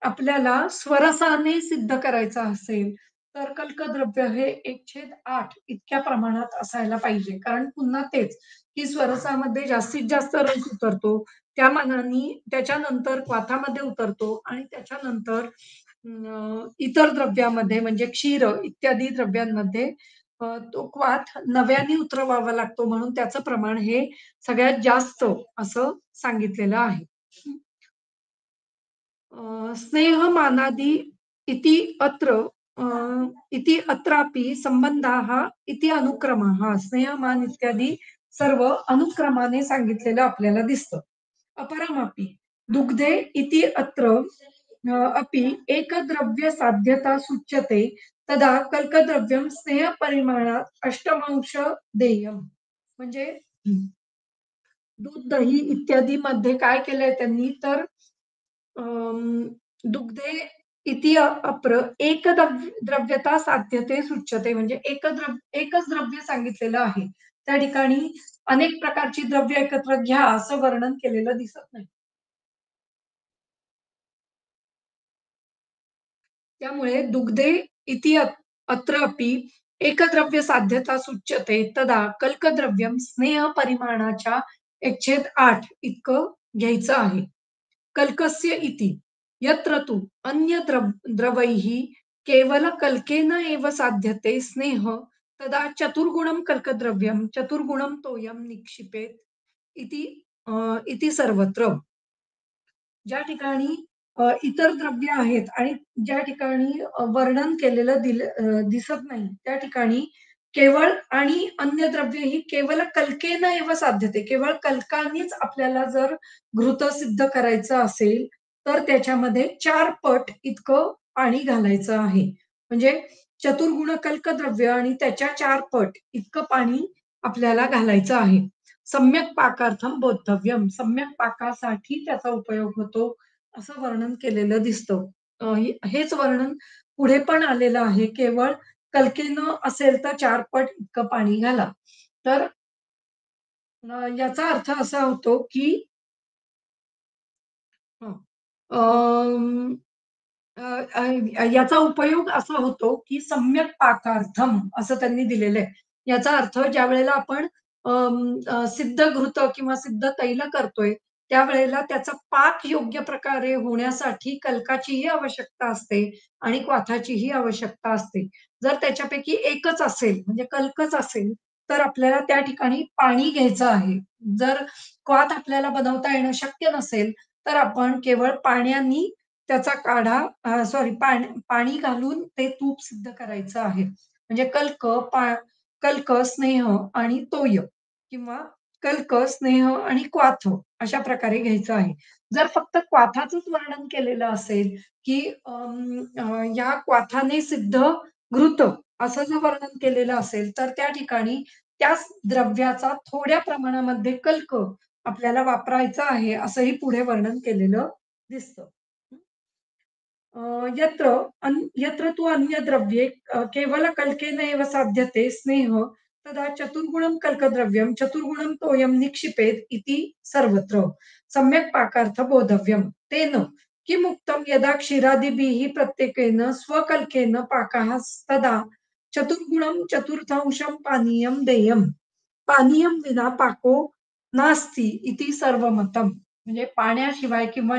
आपल्याला स्वरसाने सिद्ध करायचं असेल, तर कल्कद्रव्य हे 1/8 इतक्या प्रमाणात असायला पाहिजे. कारण पुन्हा तेच, की स्वरसामध्ये जास्तीत जास्त रस उतरतो. त्या मानाने त्याच्यानंतर क्वाथामध्ये उतरतो आणि त्याच्यानंतर इतर द्रव्यामध्ये म्हणजे क्षीर इत्यादी द्रव्यांमध्ये तो क्वाथ नव्याने उतरवावा लागतो म्हणून त्याचं प्रमाण हे सगळ्यात जास्त असं सांगितलेलं आहे. स्नेहमानादि इति अत्र अ, इति अत्रापि संबंधाः इति अनुक्रमः. स्नेहमान इत्यादी सर्व अनुक्रमाने सांगितलेलं आपल्याला दिसतं. अपरमपि दुग्धे इति अत्र अपि एकद्रव्य साध्यता सूच्यते तदा कल्कद्रव्यं स्नेहपरिमाणात अष्टमांश देयम्. म्हणजे दूध, दही इत्यादीमध्ये काय केलंय त्यांनी तर दुग्धे इति अप्र द्रव्यता साध्यते सुच्यते म्हणजे एकच द्रव्य सांगितलेलं आहे. त्या ठिकाणी अनेक प्रकारची द्रव्य एकत्र घ्या असं वर्णन केलेलं दिसत नाही. त्यामुळे दुग्धे इति अत्र अपि एकद्रव्य साध्यता सूच्यते तदा कल्कद्रव्यम स्नेह परिमाणाच्या 1/8 इतकं घ्यायचं आहे. कल्कस्य इति यत्र तु द्रवैः केवलकल्केन एव साध्यते स्नेह तदा चतुर्गुणं कल्कद्रव्यं चतुर्गुणं तोयं निक्षिपेत् इति इति सर्वत्र. ज्या ठिकाणी इतर द्रव्य आहेत आणि ज्या ठिकाणी वर्णन केलेलं दिसत नाही, त्या ठिकाणी केवळ आणि अन्य द्रव्य ही केवळ कल्केन एव साध्यते. केवळ कल्कानीच आपल्याला जर घृत सिद्ध करायचं असेल, तर त्याच्यामध्ये 4 पट इतकं पाणी घालायचं आहे. म्हणजे चतुर्गुण कल्कद्रव्य आणि त्याच्या 4 पट इतकं पाणी आपल्याला घालायचं आहे. सम्यक पाकार्थम बोद्धव्यम. सम्यक पाकासाठी त्याचा उपयोग होतो, असं वर्णन केलेलं दिसतं. हेच वर्णन पुढे पण आलेलं आहे. केवळ कल्केनं असेल तर 4 पट इतकं पाणी घाला. तर याचा अर्थ असा होतो, की हं, अं, अ, याचा उपयोग असा होतो, की सम्यक पाकार्थम असं त्यांनी दिलेलं आहे. याचा अर्थ ज्यावेळेला आपण सिद्ध घृत किंवा सिद्ध तैल करतोय, त्यावेळेला त्याचा पाक योग्य प्रकारे होण्यासाठी कल्काचीही आवश्यकता असते आणि क्वाथाचीही आवश्यकता असते. जर त्याच्यापैकी एकच असेल, म्हणजे कल्कच असेल, तर आपल्याला त्या ठिकाणी पाणी घ्यायचं आहे. जर क्वाथ आपल्याला बनवता येणं शक्य नसेल, तर आपण केवळ पाण्यानी त्याचा काढा सॉरी पाणी घालून ते तूप सिद्ध करायचं आहे. म्हणजे कल्क, स्नेह आणि तोय किंवा कल्क, स्नेह आणि क्वाथ अशा प्रकारे घ्यायचं आहे. जर फक्त क्वाथाचंच वर्णन केलेलं असेल, की या क्वाथाने सिद्ध घृत असं जर वर्णन केलेलं असेल, तर त्या ठिकाणी त्याच द्रव्याचा थोड्या प्रमाणामध्ये कल्क आपल्याला वापरायचा आहे, असंही पुढे वर्णन केलेलं दिसतं. अ, यत्र यत्र तु अन्यद्रव्ये केवलकल्केन एव साध्यते स्नेह तदा चतुर्गुणं कल्कद्रव्यं चतुर्गुणं तोयं निक्षिपेत् इति सर्वत्र सम्यक् पाकार्थ बोधव्यम् तेन किमुक्तं यदा क्षीरादिभिः प्रत्येकेन स्वकल्केन पाकः तदा चतुर्गुणं चतुर्थांशं पानीयं देयम् पानीयं विना पाको नास्ति इति सर्वमतम्. म्हणजे पाण्याशिवाय किंवा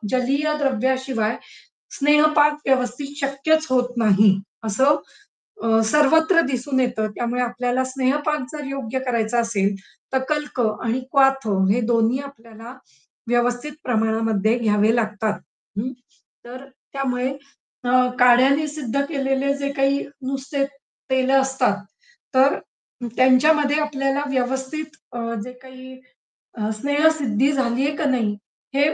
जलीय द्रव्याशिवाय स्नेहपाक व्यवस्थित शक्यच होत नाही, असं सर्वत्र दिसून येतं. त्यामुळे आपल्याला स्नेहपाक जर योग्य करायचा असेल, तर कल्क आणि क्वाथ हे दोन्ही आपल्याला व्यवस्थित प्रमाणामध्ये घ्यावे लागतात. हं. तर त्यामुळे काढ्याने सिद्ध केलेले जे काही नुसते तेलं असतात, तर त्यांच्यामध्ये आपल्याला व्यवस्थित जे काही स्नेहसिद्धी झालीये का नाही, हे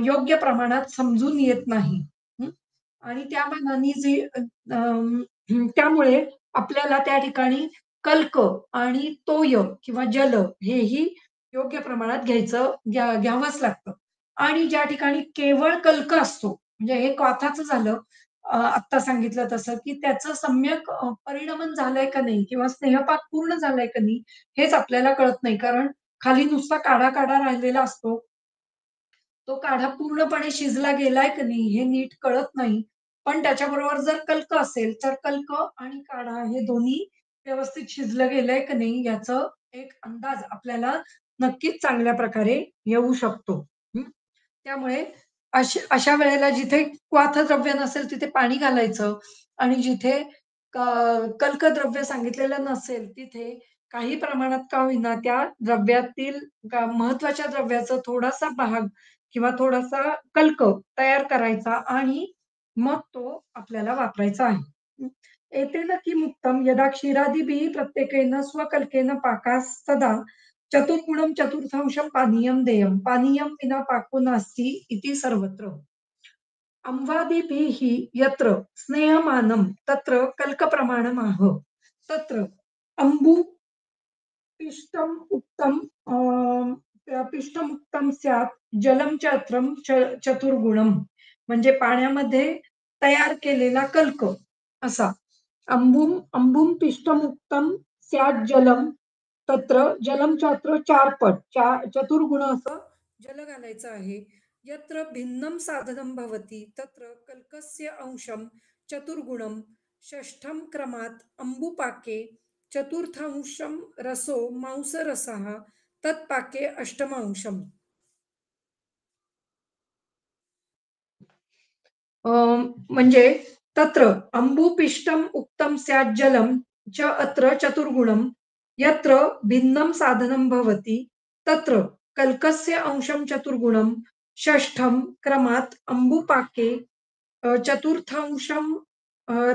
योग्य प्रमाणात समजून येत नाही. हं. आणि त्या मानाने जे त्यामुळे आपल्याला त्या ठिकाणी कल्क आणि तोय किंवा जल हेही योग्य प्रमाणात घ्यावंच लागतं. आणि ज्या ठिकाणी केवळ कल्क असतो, म्हणजे हे क्वाथाचं झालं आत्ता सांगितलं तसं, की त्याचं सम्यक परिणमन झालंय का नाही किंवा स्नेहपाक पूर्ण झालाय का नाही, हेच आपल्याला कळत नाही. कारण खाली नुसता काढा-काढा राहिलेला असतो. तो काढा पूर्णपणे शिजला गेलाय की नाही हे नीट कळत नाही. पण त्याच्याबरोबर जर कल्क असेल, तर कल्क आणि काढा हे दोन्ही व्यवस्थित शिजलं गेलंय की नाही याचं एक अंदाज आपल्याला नक्कीच चांगल्या प्रकारे येऊ शकतो. हं. त्यामुळे अशा वेळेला जिथे क्वाथद्रव्य नसेल तिथे पाणी घालायचं आणि जिथे कल्कद्रव्य सांगितलेलं नसेल तिथे काही प्रमाणात का होईना त्या द्रव्यातील महत्त्वाच्या द्रव्याचा थोडासा भाग किंवा थोडासा कल्क तयार करायचा आणि मग तो आपल्याला वापरायचा आहे. हं. एतेन किमुक्तं यदा क्षीरादिभिः प्रत्येकेन स्वकल्केन पाकाः सदा चतुर्गुणं चतुर्थांशं पानीयं देयं. पानीयं विना पाको नास्ति इति सर्वत्र. अंवादिभिः यत्र स्नेहमानं तत्र कल्कप्रमाणमाह. तत्र अम्बु पिष्टम् उक्तं पिष्टमुक्तं स्यात् जलं च अत्रं चतुर्गुणम्. म्हणजे पाण्यामध्ये तयार केलेला कल्क असा. अंबुं पिष्टमुक्तं स्यात् जलं तत्र जलं चात्र 4 पट चतुर्गुण असं जल घालायचं आहे. यत्र भिन्नं साधनं भवति तत्र कल्कस्य अंशं चतुर्गुणं षष्ठं क्रमात् अम्बुपाके चतुर्थांशं रसो मांसरसः तत्पाके अष्टमांशम्. अ, म्हणजे तत्र अम्बुपिष्टम् उक्तं स्यात् जलं च अत्र चतुर्गुणं यत्र भिन्नं साधनं भवति तत्र कल्कस्य अंशं चतुर्गुणं षष्ठं क्रमात् अम्बुपाके चतुर्थांशं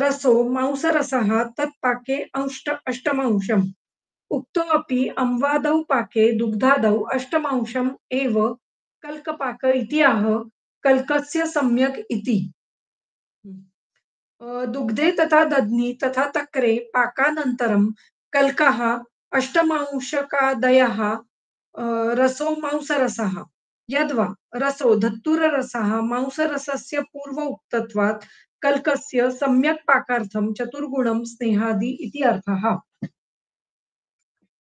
रसो मांसरसः तत्पाके अष्टमांशम्. उक्तोऽपि संवादौ पाके दुग्धादौ अष्टमांशम् एव कल्कपाक इति आह कल्कस्य सम्यक् इति। दुग्धे तथा दध्नि तथा तक्रे पाकानन्तरं कल्कः अष्टमांशकादयः रसो मांसरसः यद्वा रसो धत्तुररसः मांसरसस्य पूर्व उक्तत्वात् कल्कस्य सम्यक् पाकार्थं चतुर्गुणं स्नेहादि इति अर्थः.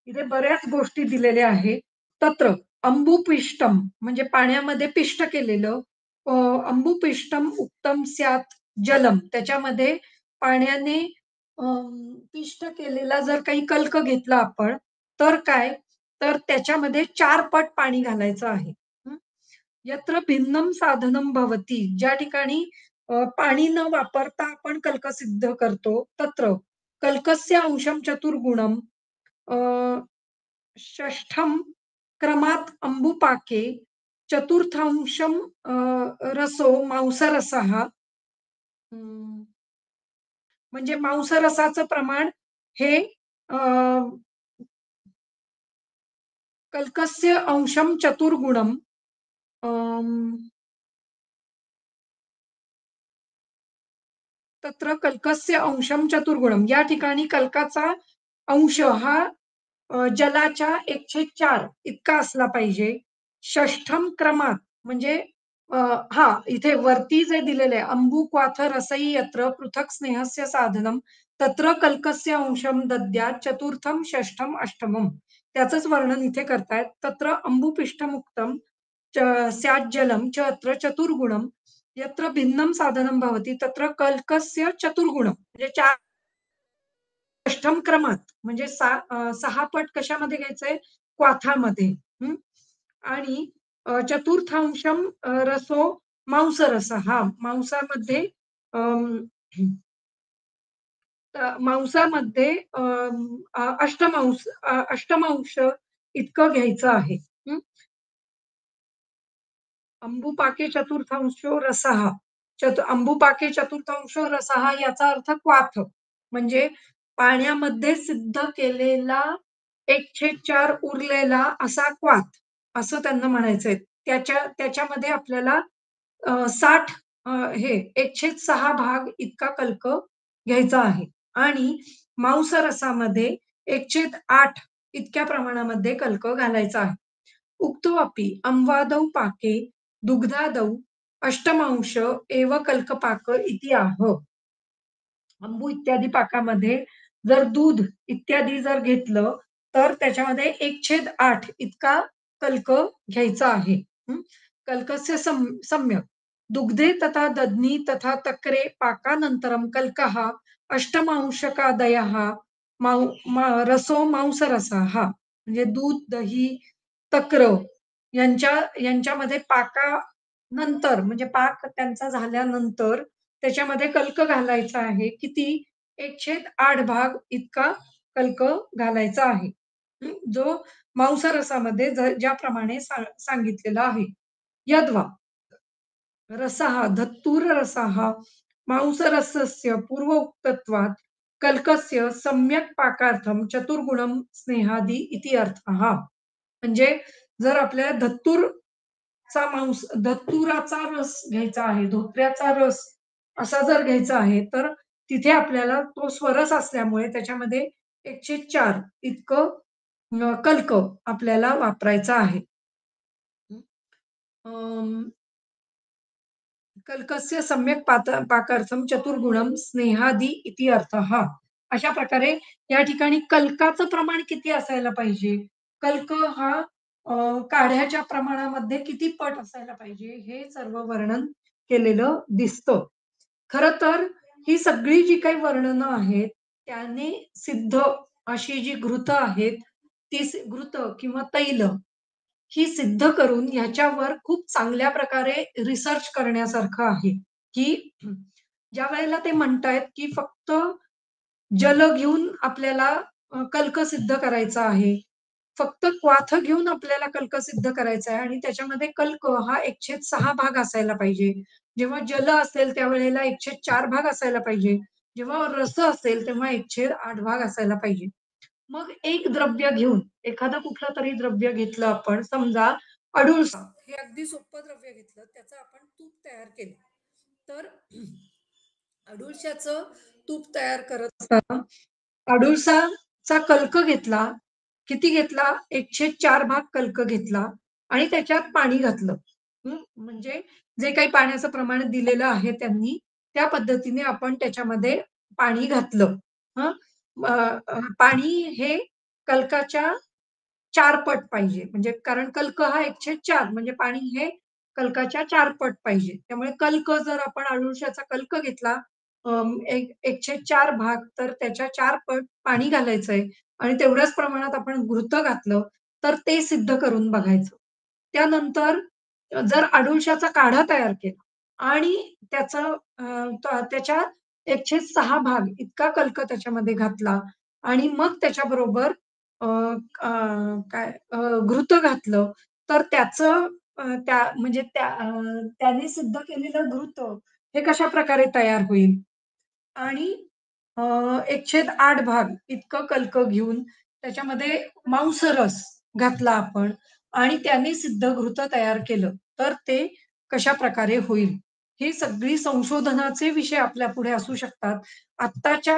इथे बऱ्याच गोष्टी दिलेल्या आहेत. तत्र अंबुपिष्टम म्हणजे पाण्यामध्ये पिष्ट केलेलं अ, अंबुपिष्टम उक्तम स्यात् जलम त्याच्यामध्ये पाण्याने पिष्ट केलेला जर काही कल्क घेतला आपण, तर काय? तर त्याच्यामध्ये 4 पट पाणी घालायचं आहे. हं. यत्र भिन्नम साधनम भवती ज्या ठिकाणी पाणी न वापरता आपण कल्क सिद्ध करतो, तत्र कल्कस्य अंशं चतुर्गुणम अ, षष्ठम क्रमात् अंबुपाके चतुर्थांशं रसो मांसरसः अं, म्हणजे मांसरसाचं प्रमाण हे अ, कल्कस्य अंशं चतुर्गुणं अं, तत्र कल्कस्य अंशं चतुर्गुणं या ठिकाणी कल्काचा अंश हा जलाच्या 1/4 इतका असला पाहिजे. षष्ठम क्रमात म्हणजे अ, हां, इथे वरती जे दिलेलं आहे, "अंबू क्वाथ रसई यत्र पृथक् स्नेहस्य साधनम, तत्र कल्कस्य अंशम दद्यात् चतुर्थम, षष्ठम, अष्टमम." त्याचंच वर्णन इथे करतायत. "तत्र अंबुपिष्ठमुक्तं च स्यात् जलं च अत्र चतुर्गुणं, यत्र भिन्नं साधनं भवति तत्र कल्कस्य चतुर्गुणं." म्हणजे अष्टम क्रमात म्हणजे 6 पट कशामध्ये घ्यायचंय? क्वाथामध्ये. हं. आणि चतुर्थांशम रसो मांसरस हा मांसामध्ये अं, मांसामध्ये अष्टमांश इतकं घ्यायचं आहे. हं. अंबुपाके चतुर्थांशो रसः. अंबुपाके चतुर्थांशो रसः याचा अर्थ क्वाथ. म्हणजे पाण्यामध्ये सिद्ध केलेला 1/4 उरलेला असा क्वाथ असं त्यांना म्हणायचंय. त्याच्यामध्ये आपल्याला 60 हे 1/6 भाग इतका कल्क घ्यायचा आहे आणि मांस रसामध्ये 1/8 इतक्या प्रमाणामध्ये कल्क घालायचा आहे. उक्तोऽपि अम्वादौ पाके दुग्धादौ अष्टमांश एव कल्कपाक इति आह. अंबू इत्यादी पाकामध्ये जर दूध इत्यादी जर घेतलं, तर त्याच्यामध्ये 1/8 इतका कल्क घ्यायचा आहे. हं. कल्कस्य सम्यक् दुग्धे तथा दध्नी तथा तक्रे पाकानंतरं कल्कः अष्टमांशकादयः मां रसो मांसरसाः म्हणजे दूध, दही, तक्र यांच्यामध्ये पाकानंतर म्हणजे पाक त्यांचा झाल्यानंतर त्याच्यामध्ये कल्क घालायचा आहे. किती? 1/8 भाग इतका कल्क घालायचा आहे. जो मांसारसामध्ये ज्याप्रमाणे सांगितलेला आहे. यद्वा रसः धत्तूररसः मांसरसस्य पूर्वोक्तत्वात् कल्कस्य सम्यक् पाकार्थं चतुर्गुणं स्नेहादी इति अर्थः. म्हणजे जर आपल्याला धतुराचा रस घ्यायचा आहे, धोत्र्याचा रस असा जर घ्यायचा आहे, तर तिथे आपल्याला तो स्वरस असल्यामुळे त्याच्यामध्ये 1/4 इतकं कल्क आपल्याला वापरायचा आहे. अं, कल्कस्य सम्यक पाकार्थम चतुर्गुणम स्नेहादी इति अर्थः. अशा प्रकारे या ठिकाणी कल्काचं प्रमाण किती असायला पाहिजे? कल्क हा अ, काढ्याच्या प्रमाणामध्ये किती पट असायला पाहिजे, हे सर्व वर्णन केलेलं दिसतं. खरं तर ही सगळी जी काही वर्णनं आहेत, त्याने सिद्ध अशी जी घृतं आहेत, ती घृतं किंवा तैल ही सिद्ध करून ह्याच्यावर खूप चांगल्या प्रकारे रिसर्च करण्यासारखं आहे, की ज्यावेळेला ते म्हणतायत, की फक्त जल घेऊन आपल्याला कल्क सिद्ध करायचा आहे. फक्त क्वाथ घेऊन आपल्याला कल्क सिद्ध करायचा आहे आणि त्याच्यामध्ये कल्क हा 1/6 भाग असायला पाहिजे. जेव्हा जल असेल त्यावेळेला 1/4 भाग असायला पाहिजे. जेव्हा रस असेल तेव्हा 1/8 भाग असायला पाहिजे. मग एक द्रव्य घेऊन, एखादं कुठलं तरी द्रव्य घेतलं आपण, समजा अडुळसा. हे अगदी सोपं द्रव्य घेतलं, त्याचं आपण तूप तयार केलं. तर अडुळशाचं तूप तयार करत असताना अडुळसाचा कल्क घेतला. किती घेतला? 1/4 भाग कल्क घेतला आणि त्याच्यात पाणी घातलं. म्हणजे जे काही पाण्याचं प्रमाण दिलेलं आहे त्यांनी, त्या पद्धतीने आपण त्याच्यामध्ये पाणी घातलं. हं. पाणी हे कल्काच्या 4 पट पाहिजे. म्हणजे कारण कल्क हा 1/4 म्हणजे पाणी हे कल्काच्या 4 पट पाहिजे. त्यामुळे कल्क जर आपण अळुश्याचा कल्क घेतला 1/4 भाग तर त्याच्या 4 पट पाणी घालायचंय आणि तेवढ्याच प्रमाणात आपण घृत घातलं, तर ते सिद्ध करून बघायचं. त्यानंतर जर अडुळशाचा काढा तयार केला आणि त्याचं त्याच्यात 1/6 भाग इतका कल्क त्याच्यामध्ये घातला आणि मग त्याच्याबरोबर अ, अ, घृत घातलं, तर त्याचं म्हणजे त्याने सिद्ध केलेलं घृत हे कशाप्रकारे तयार होईल? आणि 1/8 भाग इतकं कल्क घेऊन त्याच्यामध्ये मांसरस घातला आपण आणि त्याने सिद्ध घृत तयार केलं, तर ते कशाप्रकारे होईल? ही सगळी संशोधनाचे विषय आपल्यापुढे असू शकतात. आत्ताच्या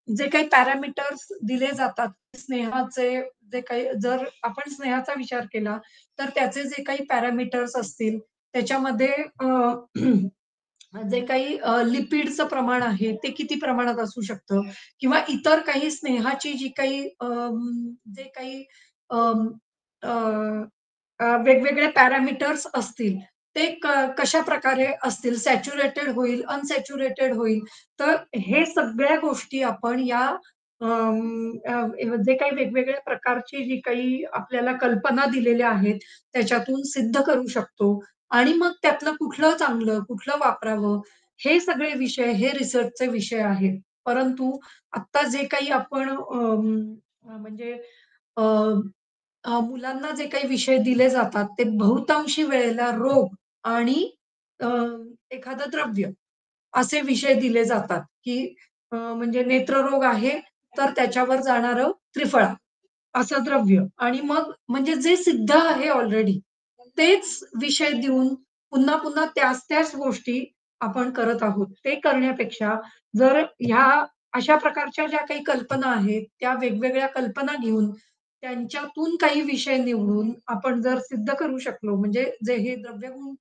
जे काही पॅरामीटर्स दिले जातात, स्नेहाचे जे काही जर आपण स्नेहाचा विचार केला, तर त्याचे जे काही पॅरामीटर्स असतील, त्याच्यामध्ये जे काही लिपिडचं प्रमाण आहे, ते किती प्रमाणात असू शकतं किंवा इतर काही स्नेहाची जी काही जे काही अं, अ, वेगवेगळे पॅरामीटर्स असतील, ते कशाप्रकारे असतील, सॅच्युरेटेड होईल, अनसॅच्युरेटेड होईल. तर हे सगळ्या गोष्टी आपण या जे काही वेगवेगळ्या प्रकारची जी काही आपल्याला कल्पना दिलेल्या आहेत, त्याच्यातून सिद्ध करू शकतो आणि मग त्यातलं कुठलं चांगलं, कुठलं वापरावं, हे सगळे विषय हे रिसर्चचे विषय आहेत. परंतु आत्ता जे काही आपण म्हणजे अ, मुलांना जे काही विषय दिले जातात, ते बहुतांशी वेळेला रोग आणि अ, एखादं द्रव्य असे विषय दिले जातात, की म्हणजे नेत्ररोग आहे, तर त्याच्यावर जाणारं त्रिफळा असं द्रव्य आणि मग म्हणजे जे सिद्ध आहे ऑलरेडी तेच विषय देऊन पुन्हा-पुन्हा त्याच-त्याच गोष्टी आपण करत आहोत. ते करण्यापेक्षा जर ह्या अशा प्रकारच्या ज्या काही कल्पना आहेत, त्या वेगवेगळ्या कल्पना घेऊन त्यांच्यातून काही विषय निवडून आपण जर सिद्ध करू शकलो, म्हणजे जे हे द्रव्यगुण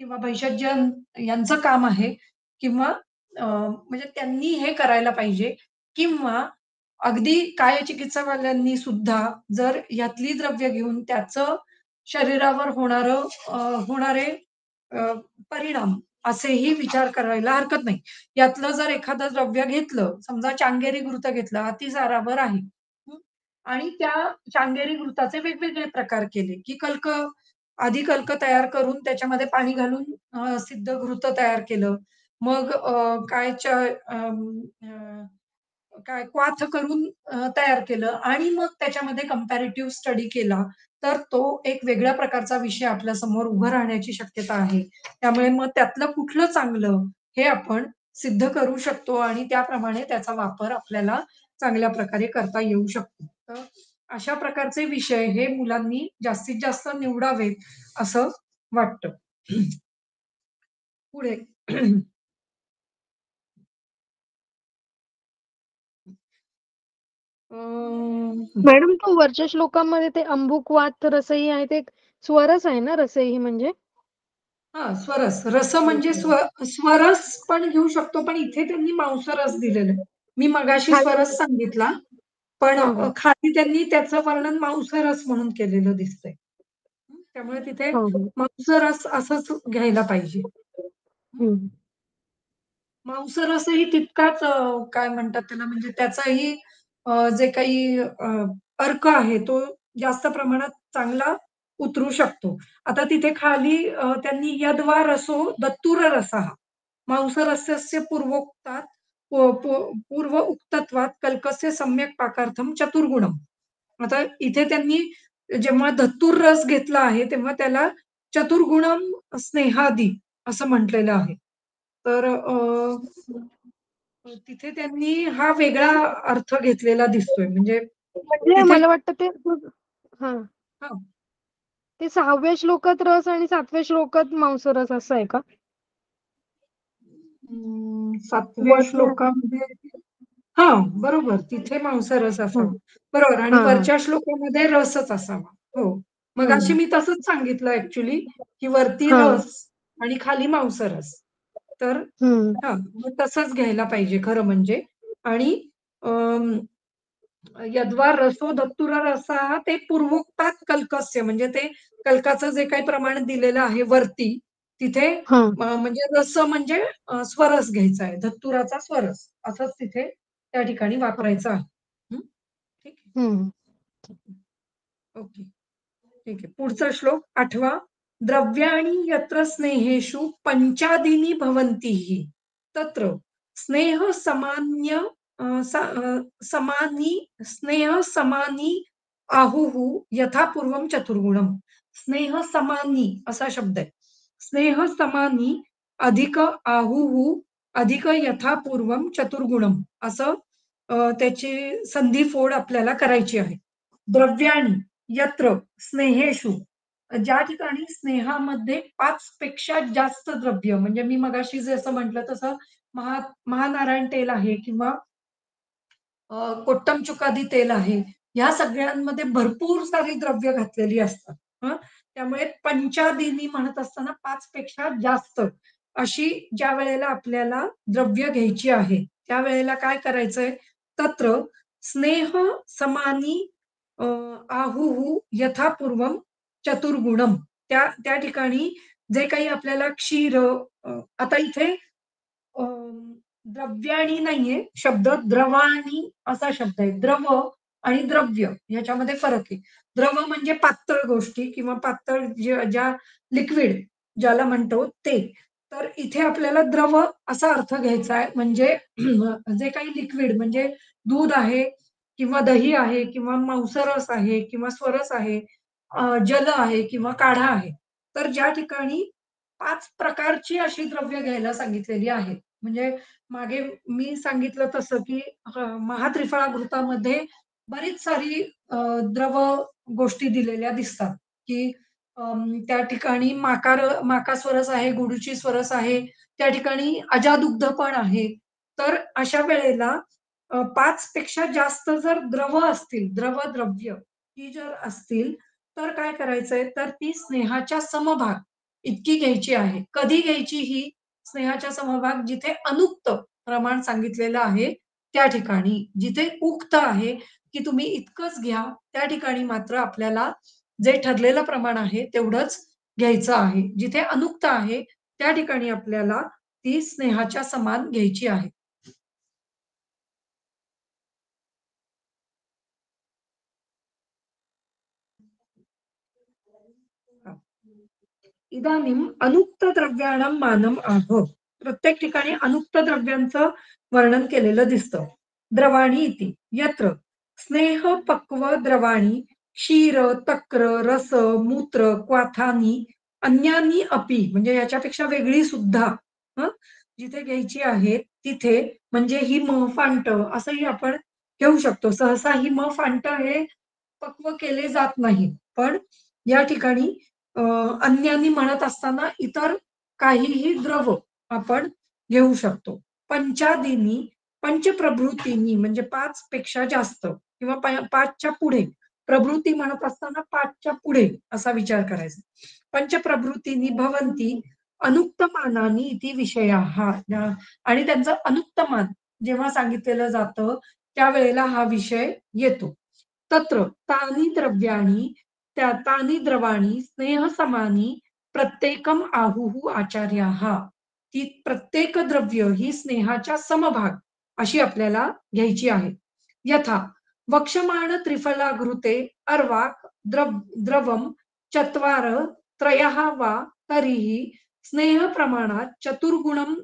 किंवा भैषज्यन यांचं काम आहे किंवा म्हणजे त्यांनी हे करायला पाहिजे किंवा अगदी कायचिकित्सावाल्यांनी सुद्धा जर ह्यातली द्रव्य घेऊन त्याचं शरीरावर होणारे अ, परिणाम असेही विचार करायला हरकत नाही. यातलं जर एखादं द्रव्य घेतलं, समजा चांगेरी घृत घेतलं, अतिसारावर आहे. हं. आणि त्या चांगेरी घृताचे वेगवेगळे प्रकार केले, की आधी कल्क तयार करून त्याच्यामध्ये पाणी घालून सिद्ध घृत तयार केलं. मग काय च काय क्वाथ करून तयार केलं आणि मग त्याच्यामध्ये कंपॅरेटिव्ह स्टडी केला, तर तो एक वेगळ्या प्रकारचा विषय आपल्यासमोर उभं राहण्याची शक्यता आहे. त्यामुळे मग त्यातलं कुठलं चांगलं हे आपण सिद्ध करू शकतो आणि त्याप्रमाणे त्याचा वापर आपल्याला चांगल्या प्रकारे करता येऊ शकतो. तर अशा प्रकारचे विषय हे मुलांनी जास्तीत जास्त निवडावेत असं वाटतं. पुढे अ, मॅडम तो वरच्या श्लोकामध्ये ते अंबुक रसई आहे ते स्वरच आहे ना रसई म्हणजे? हां, स्वरस. रस म्हणजे स्वरस पण घेऊ शकतो, पण इथे त्यांनी मांसरस दिलेलं आहे. मी मगाशी खाली स्वरस सांगितला, पण हां, हां. खाली त्यांनी त्याचं वर्णन मांसरस म्हणून केलेलं दिसतंय. त्यामुळे तिथे हां, हां. मांसरस असंच घ्यायला पाहिजे. हं. मांसरसही तितकाच काय म्हणतात त्याला म्हणजे त्याचाही जे काही अर्क आहे तो जास्त प्रमाणात चांगला उतरू शकतो. आता तिथे खाली त्यांनी यद्वा रसो दत्तुर रसः मांसरस्यस्य पूर्वोक्तात् पूर्व उक्तत्वात् कल्कस्य सम्यक् पाकार्थं चतुर्गुणम्. आता इथे त्यांनी जेव्हा धतूर रस घेतला आहे, तेव्हा त्याला चतुर्गुणम स्नेहादी असं म्हटलेलं आहे. तर तिथे त्यांनी हा वेगळा अर्थ घेतलेला दिसतोय. म्हणजे म्हणजे तिथे मला वाटतं ते हां. हां, ते 6व्या श्लोकात रस आणि 7व्या श्लोकात मांसरस असं आहे का? 7व्या वरच्या श्लोकामध्ये हां, बरोबर. तिथे मांसारस हं. असावा. बरोबर आणि हां, हां. वरच्या श्लोकामध्ये रसच असावा. हो. मगाशी हं. मी तसंच सांगितलं ॲक्चुअली, की वरती हां. रस आणि खाली मांसारस. तर हं. हां, मग तसंच घ्यायला पाहिजे खरं म्हणजे आणि अं, यद्वा रसो धत्तुर रसः ते पूर्वोक्तात् कल्कस्य म्हणजे ते कल्काचं जे काही प्रमाण दिलेलं आहे वरती, तिथे हां. म्हणजे रस म्हणजे स्वरस घ्यायचा आहे. धत्तुराचा स्वरस असंच तिथे त्या ठिकाणी हां. वापरायचं आहे. हं, ठीक आहे. हं. ओके. ठीक आहे. पुढचा श्लोक 8वा. द्रव्याणि यत्र स्नेहेषु पंचादीनि भवन्तीः तत्र स्नेहसमान्य समानी स्नेहसमानी आहुः यथापूर्वं चतुर्गुणम्. स्नेहसमानी असा शब्द आहे. स्नेहसमानी अधिक आहुः अधिक यथापूर्वं चतुर्गुणम् असं त्याची संधिफोड आपल्याला करायची आहे. द्रव्याणि यत्र स्नेहेषु ज्या ठिकाणी स्नेहामध्ये 5 पेक्षा जास्त द्रव्य म्हणजे मी मगाशी जसं म्हटलं तसं महानारायण तेल आहे किंवा कोट्टमचुकादी तेल आहे. ह्या सगळ्यांमध्ये भरपूर सारी द्रव्य घातलेली असतात. हं. त्यामुळे पंचादीनी म्हणत असताना 5 पेक्षा जास्त अशी ज्यावेळेला आपल्याला द्रव्य घ्यायची आहे, त्यावेळेला काय करायचंय? तत्र स्नेह समानी अ, आहुः यथापूर्वम चतुर्गुणम. त्या त्या ठिकाणी जे काही आपल्याला आता इथे अ, द्रव्याणी नाहीये शब्द, द्रवाणी असा शब्द आहे. द्रव आणि द्रव्य ह्याच्यामध्ये फरक आहे. द्रव म्हणजे पातळ गोष्टी किंवा पातळ ज्या लिक्विड ज्याला म्हणतो ते. तर इथे आपल्याला द्रव असा अर्थ घ्यायचा आहे. म्हणजे जे काही लिक्विड म्हणजे दूध आहे किंवा दही आहे किंवा मांसरस आहे किंवा स्वरस आहे, जल आहे किंवा काढा आहे. तर ज्या ठिकाणी 5 प्रकारची अशी द्रव्य घ्यायला सांगितलेली आहेत. म्हणजे मागे मी सांगितलं तसं, की महात्रिफळामृतामध्ये बरीच सारी द्रव गोष्टी दिलेल्या दिसतात, की त्या ठिकाणी माकास्वरस आहे, गुडूची स्वरस आहे. त्या ठिकाणी अजादुग्ध पण आहे. तर अशा वेळेला 5 पेक्षा जास्त जर द्रव असतील, द्रव्य ही जर असतील, तर काय करायचंय, तर ती स्नेहाच्या समभाग इतकी घ्यायची आहे. कधी घ्यायची ही स्नेहाच्या समभाग? जिथे अनुक्त प्रमाण सांगितलेलं आहे त्या ठिकाणी. जिथे उक्त आहे, की तुम्ही इतकंच घ्या, त्या ठिकाणी मात्र आपल्याला जे ठरलेलं प्रमाण आहे तेवढंच घ्यायचं आहे. जिथे अनुक्त आहे, त्या ठिकाणी आपल्याला ती स्नेहाच्या समान घ्यायची आहे. इदानीम् अनुक्तद्रव्याणां मानम् आह. प्रत्येक ठिकाणी अनुक्त द्रव्यांचं वर्णन केलेलं दिसतं. द्रवाणी इति यत्र स्नेहपक्व द्रवाणी क्षीर, तक्र, रस, मूत्र, क्वाथानी अन्यानी अपि म्हणजे याच्यापेक्षा वेगळी सुद्धा हं, जिथे घ्यायची आहे तिथे म्हणजे हिमफांट असंही आपण घेऊ शकतो. सहसा हिमफांट हे पक्व केले जात नाही. पण या ठिकाणी अ, अन्यानी म्हणत असताना इतर काहीही द्रव आपण घेऊ शकतो. पंचादीनी, पंचप्रभृतीनी म्हणजे 5 पेक्षा जास्त किंवा 5च्या पुढे. प्रभृती म्हणत असताना 5च्या पुढे असा विचार करायचा. पंचप्रभृतीनी भवन्ति अनुक्तमानानि इति विषयाः आणि त्यांचं अनुक्तमान जेव्हा सांगितलेलं जातं, त्यावेळेला हा विषय येतो. तत्र तानि द्रव्याणि तानि द्रवाणी स्नेहसमानी प्रत्येकम आहुः आचार्याः. ती प्रत्येक द्रव्य ही स्नेहाच्या समभाग अशी आपल्याला घ्यायची आहे. यथा वक्षमाण त्रिफलाघृते अर्वाक द्रवम चत्वार त्रयः वा तर्हि स्नेहप्रमाणात चतुर्गुणं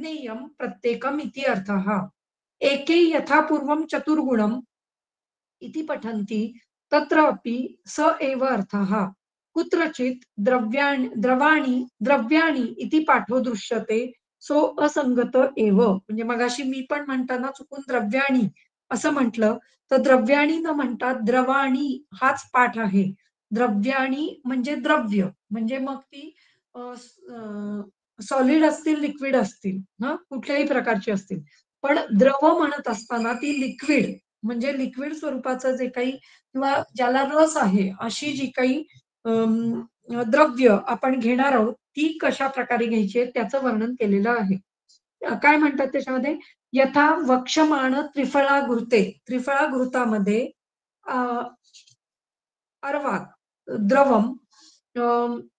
नेयं प्रत्येकम् इति अर्थः. एके यथा पूर्वं चतुर्गुणं इति पठन्ति तत्रापि स एव अर्थः. कुत्रचित् द्रव्याणि इति पाठो दृश्यते सो असंगत एव. म्हणजे मगाशी मी पण म्हणताना चुकून द्रव्याणि असं म्हटलं, तर द्रव्याणि न म्हणता द्रवाणी हाच पाठ आहे. द्रव्याणि म्हणजे द्रव्य, म्हणजे मग ती सॉलिड असतील, लिक्विड असतील, हं, कुठल्याही प्रकारची असतील. पण द्रव म्हणत असताना ती लिक्विड म्हणजे लिक्विड स्वरूपाचं जे काही किंवा ज्याला रस आहे, अशी जी काही द्रव्य आपण घेणार आहोत, ती कशाप्रकारे घ्यायची आहे त्याचं वर्णन केलेलं आहे. काय म्हणतात त्याच्यामध्ये? यथा वक्षमाण त्रिफळाघृते. त्रिफळाघृतामध्ये अ, अर्वात द्रवम अ,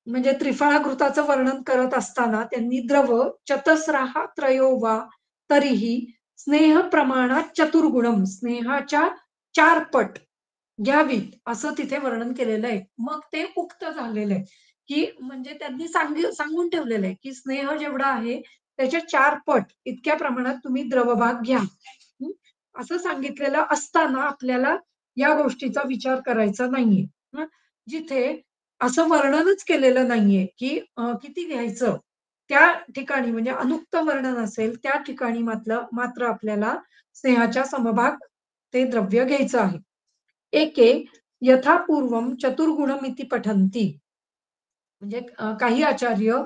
म्हणजे त्रिफळाघृताचं वर्णन करत असताना त्यांनी द्रव चतस्रः त्रयो वा तरीही स्नेह प्रमाणात चतुर्गुणम स्नेहाच्या 4 पट घ्यावीत असं तिथे वर्णन केलेलं आहे. मग ते उक्त झालेलं आहे, की म्हणजे त्यांनी सांगून ठेवलेलं आहे, की स्नेह जेवढा आहे त्याच्या 4 पट इतक्या प्रमाणात तुम्ही द्रवभाग घ्या. हं. असं सांगितलेलं असताना आपल्याला या गोष्टीचा विचार करायचा नाहीये. हं. जिथे असं वर्णनच केलेलं नाहीये, की किती घ्यायचं. त्या ठिकाणी म्हणजे अनुक्त वर्णन असेल, त्या ठिकाणी मात्र आपल्याला स्नेहाच्या समभाग ते द्रव्य घ्यायचं आहे. एके यथापूर्वम चतुर्गुणमिति पठन्ति. म्हणजे काही आचार्य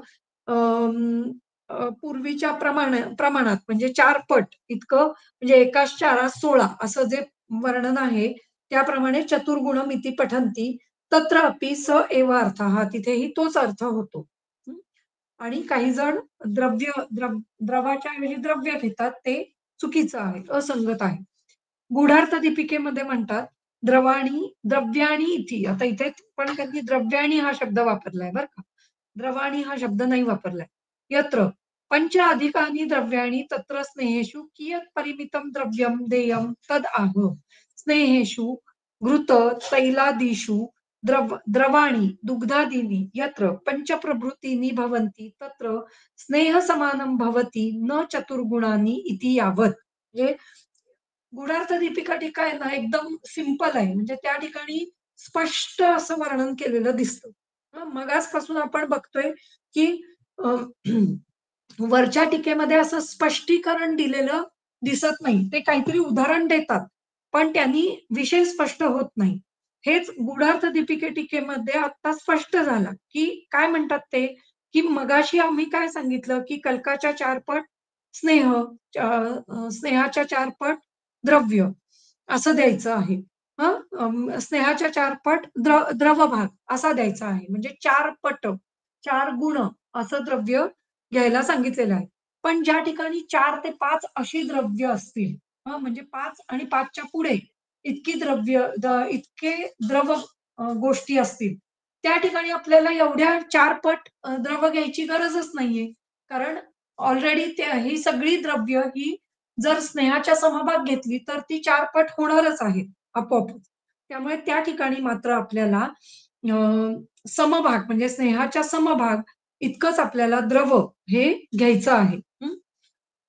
पूर्वीच्या प्रमाणात म्हणजे 4 पट इतकं म्हणजे एकास चारास 16 असं जे वर्णन आहे, त्याप्रमाणे चतुर्गुणमिति पठन्ति तत्र अपि स एव अर्थः. तिथेही तोच अर्थ होतो. हं. आणि काही जण द्रवाच्या ऐवजी द्रव्य घेतात, ते चुकीचं आहे, असंगत आहे. गूढार्थ दीपिकेमध्ये म्हणतात, द्रव्याणी इति. आता इथे पण त्यांनी द्रव्याणी हा शब्द वापरलाय बरं का. द्रवाणी हा शब्द नाही वापरलाय. यत्र पंच अधिकानि द्रव्याणि तत्र स्नेहेषु कियत् परिमितं द्रव्यं देयं तद् आह. स्नेहेषु घृत तैलादिषु द्रवाणि दुग्धादीनि यत्र पंचप्रभृतीनि भवन्ति तत्र स्नेहसमानं भवति न चतुर्गुणानि इति यावत्. म्हणजे गुढार्थ दीपिका टीका आहे ना, एकदम सिंपल आहे. म्हणजे त्या ठिकाणी स्पष्ट असं वर्णन केलेलं दिसतं. मगाचपासून आपण बघतोय, की अ, वरच्या टीकेमध्ये असं स्पष्टीकरण दिलेलं दिसत नाही. ते काहीतरी उदाहरण देतात, पण त्यांनी विषय स्पष्ट होत नाही. हेच गूढार्थ दीपिकेमध्ये आता स्पष्ट झालं, की काय म्हणतात ते, की मगाशी आम्ही काय सांगितलं, की कल्काच्या 4 पट स्नेह, स्नेहाच्या 4 पट द्रव्य असं द्यायचं आहे. स्नेहाच्या 4 पट द्रवभाग असा द्यायचा आहे. म्हणजे 4 पट, 4 गुण असं द्रव्य घ्यायला सांगितलेलं आहे. पण ज्या ठिकाणी 4 ते 5 अशी द्रव्य असतील, म्हणजे 5 आणि 5च्या पुढे इतकी इतके द्रव गोष्टी असतील, त्या ठिकाणी आपल्याला एवढ्या 4 पट द्रव घ्यायची गरजच नाहीये. कारण ऑलरेडी ही सगळी द्रव्य ही जर स्नेहाच्या समभाग घेतली, तर ती 4 पट होणारच आहेत आपोआपच. त्यामुळे त्या ठिकाणी मात्र आपल्याला अ, समभाग म्हणजे स्नेहाच्या समभाग इतकंच आपल्याला द्रव हे घ्यायचं आहे.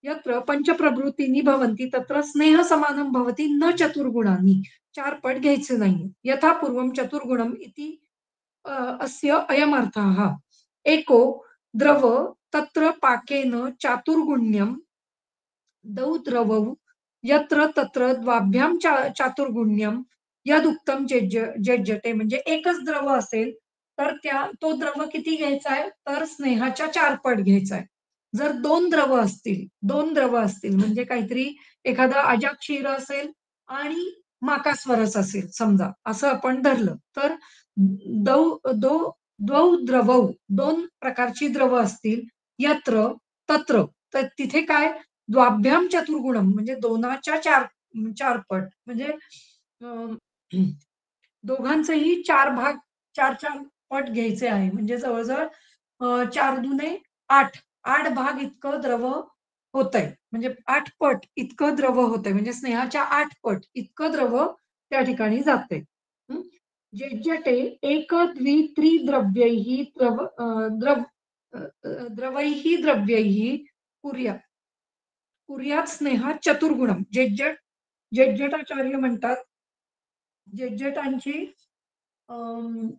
यत्र पंचप्रवृत्तीनी भवन्ति तत्र स्नेह समानं भवति न चतुर्गुणानि. 4 पट घ्यायचे नाही. यथा पूर्वं चतुर्गुणम् इति अस्य अयमर्थः. एको द्रव तत्र पाकेन चातुर्गुण्यं द्वौ द्रवौ यत्र तत्र द्वाभ्यां चातुर्गुण्यं यदुक्तं जेज्यते. म्हणजे एकच द्रव असेल, तर तो द्रव किती घ्यायचा आहे? तर स्नेहाच्या 4 पट घ्यायचा आहे. जर 2 द्रव असतील म्हणजे काहीतरी एखादा अजाक क्षीर असेल आणि माकास्वरस असेल समजा, असं आपण धरलं, तर दौ दो द्वौ द्रवौ 2 प्रकारची द्रव असतील, यत्र तत्र, तर तिथे काय द्वाभ्याम चतुर्गुणम म्हणजे 2च्या 4 पट म्हणजे अ, दोघांचेही 4 भाग 4-4 पट घ्यायचे आहे. म्हणजे जवळ-जवळ 4 दुने 8, 8 भाग इतकं द्रव होतंय. म्हणजे 8 पट इतकं द्रव होतंय. म्हणजे स्नेहाच्या 8 पट इतकं द्रव त्या ठिकाणी जातंय. हं. जेज्यते एक, द्वि, त्रिद्रव्यैः द्रवैः द्रव्यैः कुर्यात् कुर्यात स्नेहात चतुर्गुणम. जेज्जटाचार्य म्हणतात, जेज्जटांची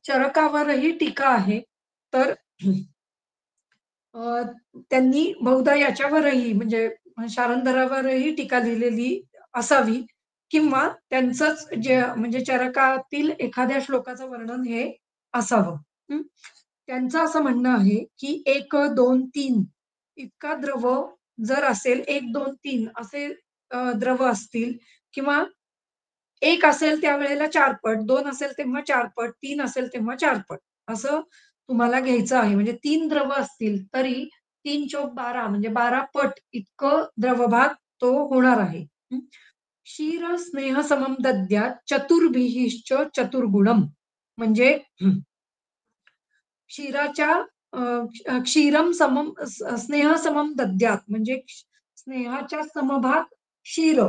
चरकावरही टीका आहे. तर अ, त्यांनी बहुधा याच्यावरही म्हणजे शारंधरावरही टीका लिहिलेली असावी किंवा त्यांचंच जे म्हणजे चरकातील एखाद्या श्लोकाचं वर्णन हे असावं. हं. त्यांचं असं म्हणणं आहे, की 1, 2, 3 इतका द्रव जर असेल, 1, 2, 3 असे द्रव असतील किंवा 1 असेल त्यावेळेला 4 पट, 2 असेल तेव्हा 4 पट, 3 असेल तेव्हा 4 पट असं तुम्हाला घ्यायचं आहे. म्हणजे 3 द्रव असतील तरी 3 चोक 12 म्हणजे 12 पट इतकं द्रवभाग तो होणार आहे. हं. क्षीर स्नेह समम दद्यात् चतुर्भिश्च चतुर्गुणम. म्हणजे क्षीराच्या क्षीरम समम स्नेह समम दद्यात् म्हणजे स्नेहाच्या समभाग क्षीर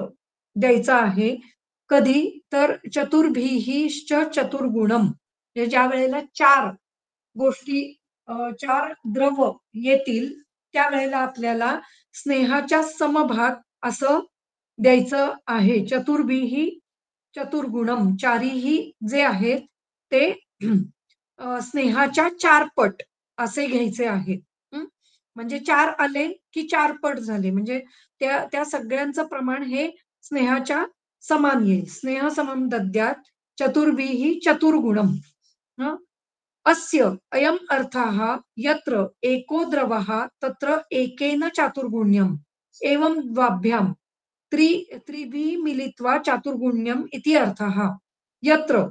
द्यायचा आहे. कधी? तर चतुर्भिःश्च चतुर्गुणम. म्हणजे ज्यावेळेला 4 गोष्टी 4 द्रव येतील, त्यावेळेला आपल्याला स्नेहाच्या समभाग असं द्यायचं आहे. चतुर्भिः चतुर्गुणम. चारीही जे आहेत ते स्नेहाच्या 4 पट असे घ्यायचे आहेत. हं. म्हणजे 4 आले की 4 पट झाले. म्हणजे त्या त्या सगळ्यांचं प्रमाण हे स्नेहाच्या समान येईल. स्नेह समम दद्यात् चतुर्भिः चतुर्गुणम. हं. अस्य अयम् अर्थः यत्र एको द्रवः तत्र एकेन चातुर्गुण्यम् एवं द्वाभ्यां त्रिभिः मिलित्वा चातुर्गुण्यम् इति अर्थः. यत्र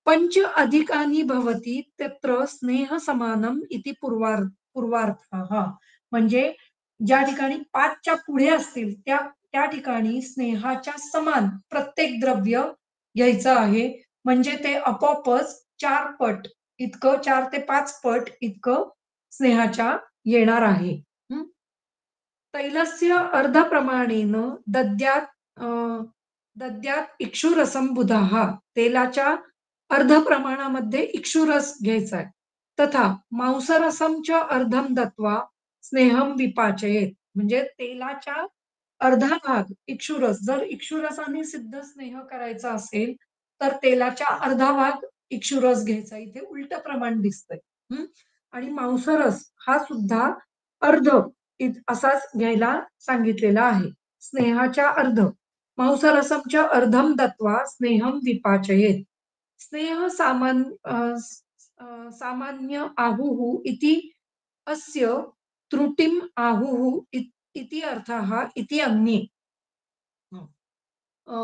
पंच अधिकानि भवति तत्र स्नेह समानम इति पूर्वार्थः. म्हणजे ज्या ठिकाणी 5च्या पुढे असतील त्या त्या ठिकाणी स्नेहाच्या समान प्रत्येक द्रव्य घ्यायचं आहे. म्हणजे ते आपोआपच 4 पट इतकं 4 ते 5 पट इतकं स्नेहाच्या येणार आहे. हं. तैलस्य अर्धप्रमाणेन दद्यात् अ, दद्यात् इक्षुरसं बुधाः. तेलाच्या अर्ध प्रमाणामध्ये इक्षुरस घ्यायचा आहे. तथा मांसरसं च अर्धं दत्वा स्नेहं विपाचयेत. म्हणजे तेलाच्या अर्धा भाग इक्षुरस जर इक्षुरसाने सिद्ध स्नेह करायचा असेल, तर तेलाच्या अर्धा भाग इक्षुरस घ्यायचा. इथे उलटं प्रमाण दिसतंय. हं. आणि मांसरस हा सुद्धा अर्ध असाच घ्यायला सांगितलेला आहे. स्नेहाच्या अर्ध. मांसरसं च अर्धं दत्वा स्नेहं विपाचयेत. स्नेह सामान्य आहुः इति अस्य त्रुटिम् आहुः इति अर्थः इति अन्ये. अ,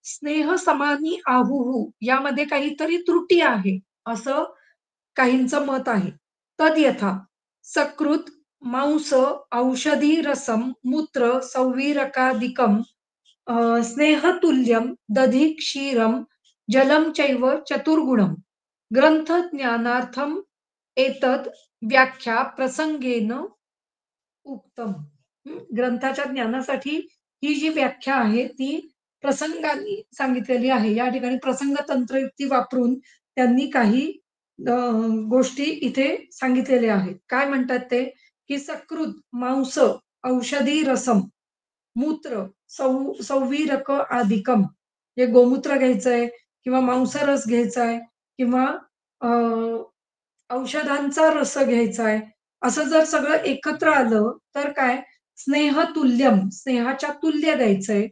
स्नेह समानी आहुः यामध्ये काहीतरी त्रुटी आहे, असं काहींचं मत आहे. तद्यथा सकृत मांस औषधी रसम मूत्र सौवीरकादिकं स्नेहतुल्यं दधी क्षीरं जलं चैव चतुर्गुणं ग्रंथज्ञानार्थम एतद व्याख्या प्रसंगेन उक्तम. ग्रंथाच्या ज्ञानासाठी ही जी व्याख्या आहे ती प्रसंगाने सांगितलेली आहे. या ठिकाणी प्रसंग तंत्रयुक्ती वापरून त्यांनी काही अ, गोष्टी इथे सांगितलेल्या आहेत. काय म्हणतात ते, की सकृत मांस औषधी रसम मूत्र सौवीरक आदिकम, हे गोमूत्र घ्यायचंय किंवा मांसरस घ्यायचाय किंवा अ, औषधांचा रस घ्यायचा आहे. असं जर सगळं एकत्र आलं, तर काय स्नेहतुल्यम, स्नेहाच्या तुल्य द्यायचंय.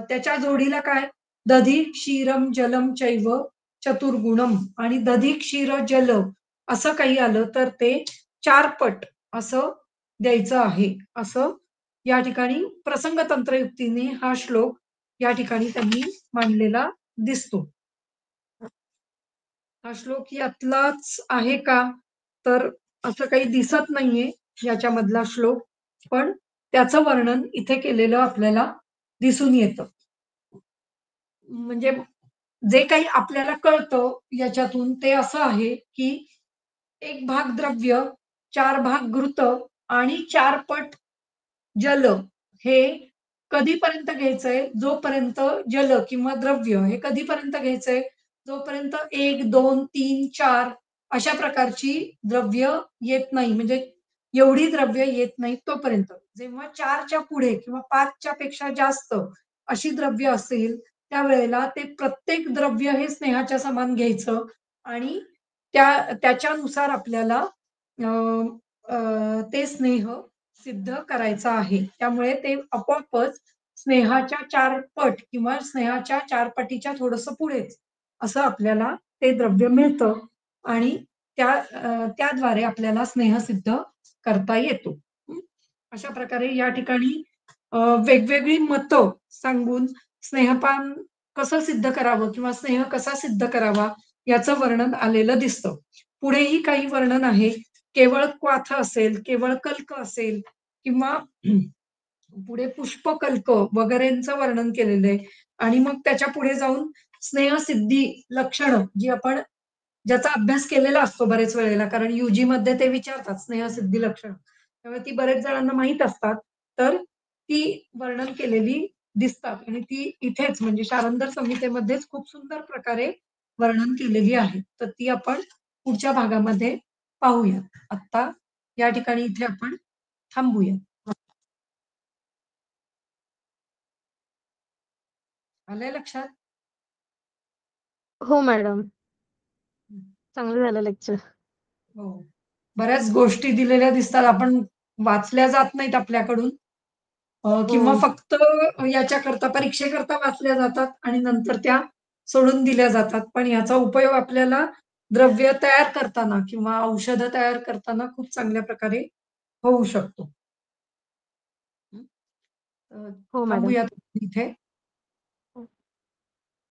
त्याच्या जोडीला काय दधी, क्षीरम, जलम चैव चतुर्गुणम आणि दधी, क्षीर, जल असं काही आलं तर ते 4 पट असं द्यायचं आहे. असं या ठिकाणी प्रसंग तंत्रयुक्तीने हा श्लोक या ठिकाणी त्यांनी मांडलेला दिसतो. हा श्लोक यातलाच आहे का? तर असं काही दिसत नाहीये याच्यामधला श्लोक. पण त्याचं वर्णन इथे केलेलं आपल्याला दिसून येतं. म्हणजे जे काही आपल्याला कळतं याच्यातून ते असं आहे, की एक भाग द्रव्य, 4 भाग घृत आणि 4 पट जल हे कधीपर्यंत घ्यायचंय? जोपर्यंत जल किंवा द्रव्य हे कधीपर्यंत घ्यायचंय? जोपर्यंत 1, 2, 3, 4 अशा प्रकारची द्रव्य येत नाही. म्हणजे एवढी द्रव्य येत नाहीत तोपर्यंत. जेव्हा 4च्या पुढे किंवा 5च्या पेक्षा जास्त अशी द्रव्य असेल, त्यावेळेला ते प्रत्येक द्रव्य हे स्नेहाच्या समान घ्यायचं आणि त्याच्यानुसार आपल्याला अ, अ, ते स्नेह सिद्ध करायचा आहे. त्यामुळे ते आपोआपच स्नेहाच्या 4 पट किंवा स्नेहाच्या 4 पटीच्या थोडंसं पुढेच असं आपल्याला ते द्रव्य मिळतं आणि त्याद्वारे आपल्याला स्नेह सिद्ध करता येतो. हं. अशा प्रकारे या ठिकाणी अ, वेगवेगळी मतं सांगून स्नेहपान कसं सिद्ध करावं किंवा स्नेह कसा सिद्ध करावा याचं वर्णन आलेलं दिसतं. पुढेही काही वर्णन आहे. केवळ क्वाथ असेल, केवळ कल्क असेल किंवा पुढे पुष्पकल्क वगैरेंचं वर्णन केलेलं आहे आणि मग त्याच्या पुढे जाऊन स्नेहसिद्धी लक्षणं जी आपण ज्याचा अभ्यास केलेला असतो बरेच वेळेला कारण मध्ये ते विचारतात स्नेहसिद्धी लक्षणं. त्यामुळे ती बरेच जणांना माहीत असतात. तर ती वर्णन केलेली दिसतात आणि ती इथेच म्हणजे शारंदर संहितेमध्येच खूप सुंदर प्रकारे वर्णन केलेली आहे. तर ती आपण पुढच्या भागामध्ये पाहूया. आत्ता या ठिकाणी इथे आपण थांबूया. आलंय लक्षात? हो मॅडम. चांगलं झालं लेक्चर. हो. बऱ्याच गोष्टी दिलेल्या दिसतात. आपण वाचल्या जात नाहीत आपल्याकडून हो. किंवा फक्त याच्याकरता परीक्षेकरता वाचल्या जातात आणि नंतर त्या सोडून दिल्या जातात. पण याचा उपयोग आपल्याला द्रव्य तयार करताना किंवा औषधं तयार करताना खूप चांगल्या प्रकारे होऊ शकतो. हं. हो मॅडम. थांबूयात इथे.